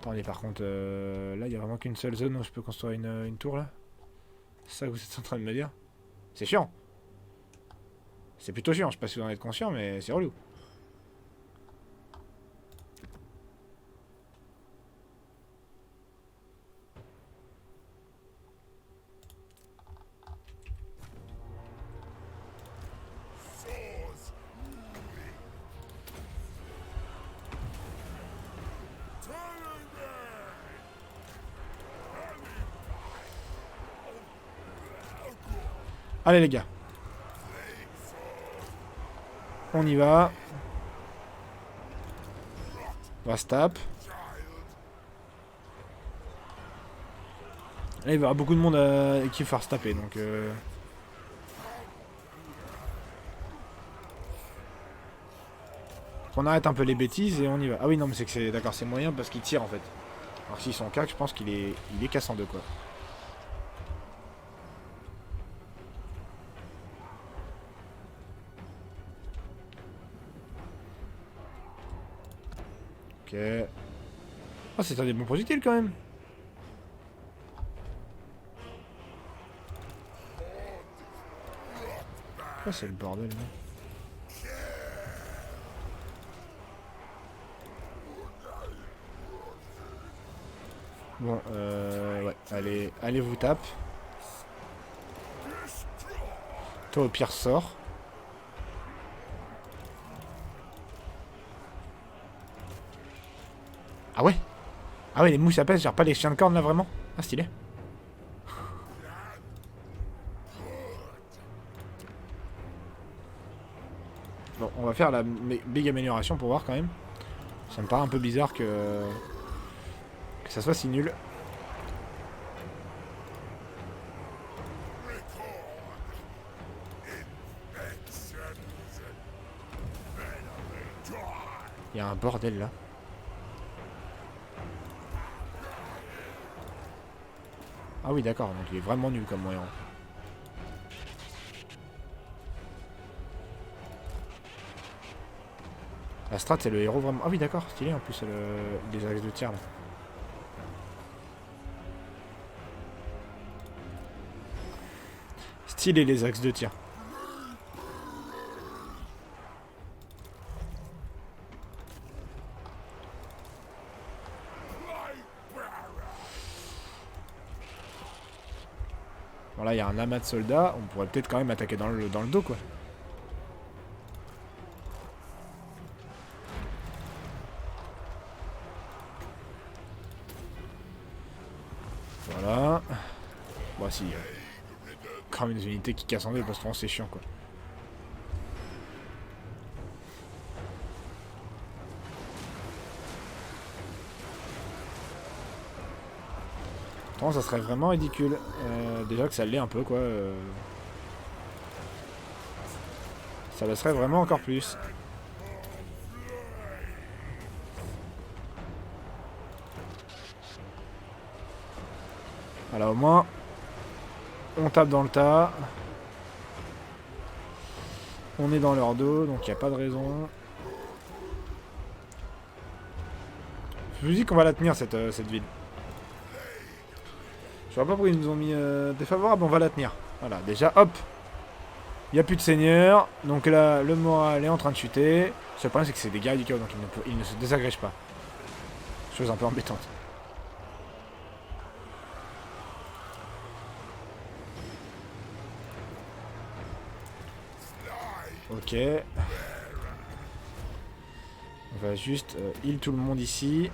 Attendez, par contre, là il y a vraiment qu'une seule zone où je peux construire une tour là. C'est ça que vous êtes en train de me dire? C'est chiant. C'est plutôt chiant, je sais pas si vous en êtes conscient, mais c'est relou. Allez les gars. On y va. On va se taper. Là il va y avoir beaucoup de monde qui va faire se taper donc on arrête un peu les bêtises et on y va. Ah oui non mais c'est que c'est d'accord, c'est moyen parce qu'ils tirent en fait. Alors s'ils sont cac, je pense qu'il est cassant de quoi. Ok. Oh, c'est un des bons projectiles quand même. Quoi c'est le bordel là? Bon, ouais, allez vous tape. Toi au pire sors. Ah ouais? Ah ouais, les mouches à pêche, genre pas les chiens de corne là vraiment? Ah stylé. Bon, on va faire la big amélioration pour voir quand même. Ça me paraît un peu bizarre que ça soit si nul. Il y a un bordel là. Ah oui d'accord, donc il est vraiment nul comme mon héros. La strat c'est le héros vraiment... Ah oui d'accord, stylé en plus, c'est les axes de tir là. Stylé les axes de tir. Bon là il y a un amas de soldats, on pourrait peut-être quand même attaquer dans le dos quoi. Voilà. Bon si. Quand même des unités qui cassent en deux parce que c'est chiant quoi. Ça serait vraiment ridicule. Déjà que ça l'est un peu quoi. Ça le serait vraiment encore plus. Voilà au moins on tape dans le tas. On est dans leur dos donc il n'y a pas de raison. Je vous dis qu'on va la tenir cette ville. Je vois pas pourquoi ils nous ont mis défavorable, on va la tenir. Voilà, déjà, hop. Il n'y a plus de seigneur. Donc là, le moral est en train de chuter. Le seul problème, c'est que c'est des guerriers du chaos, donc ils ne se désagrègent pas. Chose un peu embêtante. Ok. On va juste heal tout le monde ici.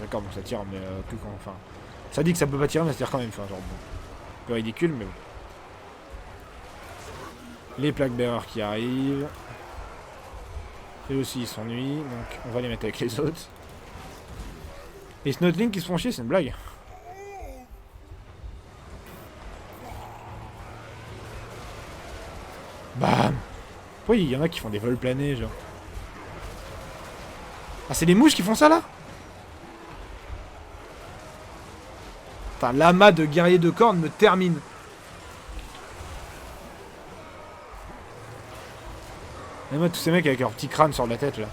D'accord, bon ça tire, mais plus quand... Enfin, ça dit que ça peut pas tirer, mais ça tire quand même. Enfin, genre, bon, un peu ridicule, mais bon. Les plaques bearers qui arrivent. Et aussi, ils s'ennuient, donc on va les mettre avec les autres. Les Snotling qui se font chier, c'est une blague. Bam. Oui, il y en a qui font des vols planés, genre. Ah, c'est les mouches qui font ça, là? Putain, l'amas de guerriers de cornes me termine. Et moi, tous ces mecs avec leur petit crâne sur la tête, là.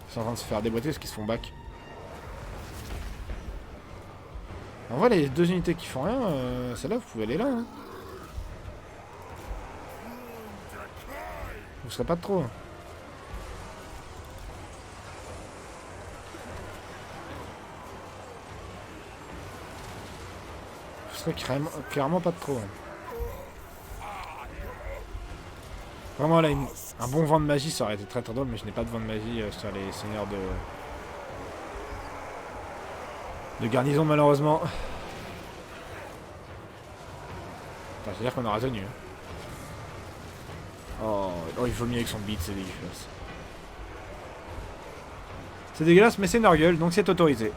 Ils sont en train de se faire déboîter parce qu'ils se font back. En vrai, les deux unités qui font rien, celle-là, vous pouvez aller là. Hein. Vous serez pas de trop. Vous serez clairement pas de trop. Hein. Vraiment, là, un bon vent de magie, ça aurait été très très drôle, mais je n'ai pas de vent de magie sur les seigneurs de garnison, malheureusement. C'est-à-dire qu'on aura tenu. Hein. Oh, il faut mieux avec son beat, c'est dégueulasse. C'est dégueulasse, mais c'est Nurgle, donc c'est autorisé.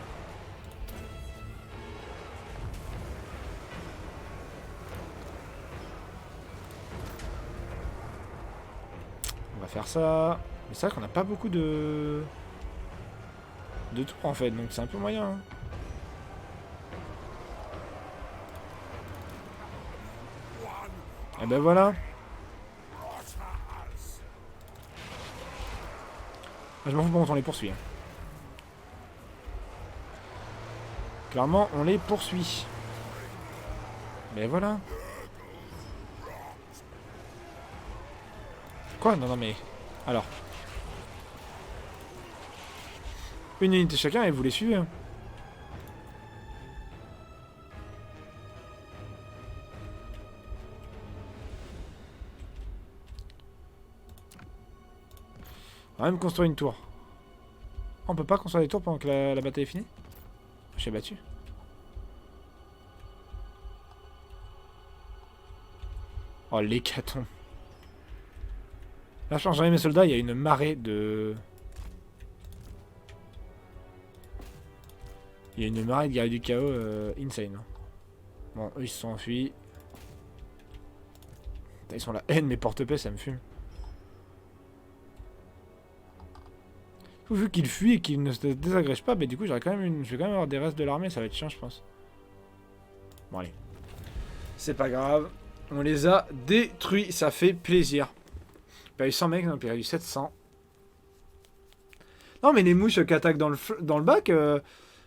On va faire ça. Mais c'est vrai qu'on n'a pas beaucoup de tours en fait, donc c'est un peu moyen. Hein. Et ben voilà. Je m'en fous pas quand on les poursuit. Hein. Clairement, on les poursuit. Mais voilà. Quoi? Non, mais... Alors. Une unité chacun et vous les suivez. Hein. On va même construire une tour. On peut pas construire des tours pendant que la bataille est finie? Je suis battu. Oh, l'hécatombe. Là, je change jamais mes soldats, il y a une marée de... Il y a une marée de guerriers du chaos insane. Hein. Bon, eux, ils se sont enfuis. Putain, ils sont la haine, mes porte-paix, ça me fume. Vu qu'ils fuient et qu'ils ne se désagrègent pas, mais du coup, j'aurais quand même je vais quand même avoir des restes de l'armée, ça va être chiant, je pense. Bon, allez. C'est pas grave. On les a détruits, ça fait plaisir. Il y a eu 100 mecs, non, il y a eu 700. Non, mais les mouches qui attaquent dans le bac,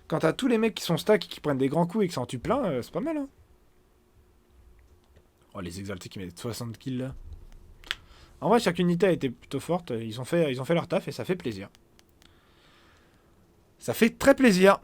quand t'as tous les mecs qui sont stack et qui prennent des grands coups et qui s'en tuent plein, c'est pas mal, hein. Oh, les exaltés qui mettent 60 kills, là. En vrai, chaque unité a été plutôt forte. Ils ont fait leur taf et ça fait plaisir. Ça fait très plaisir.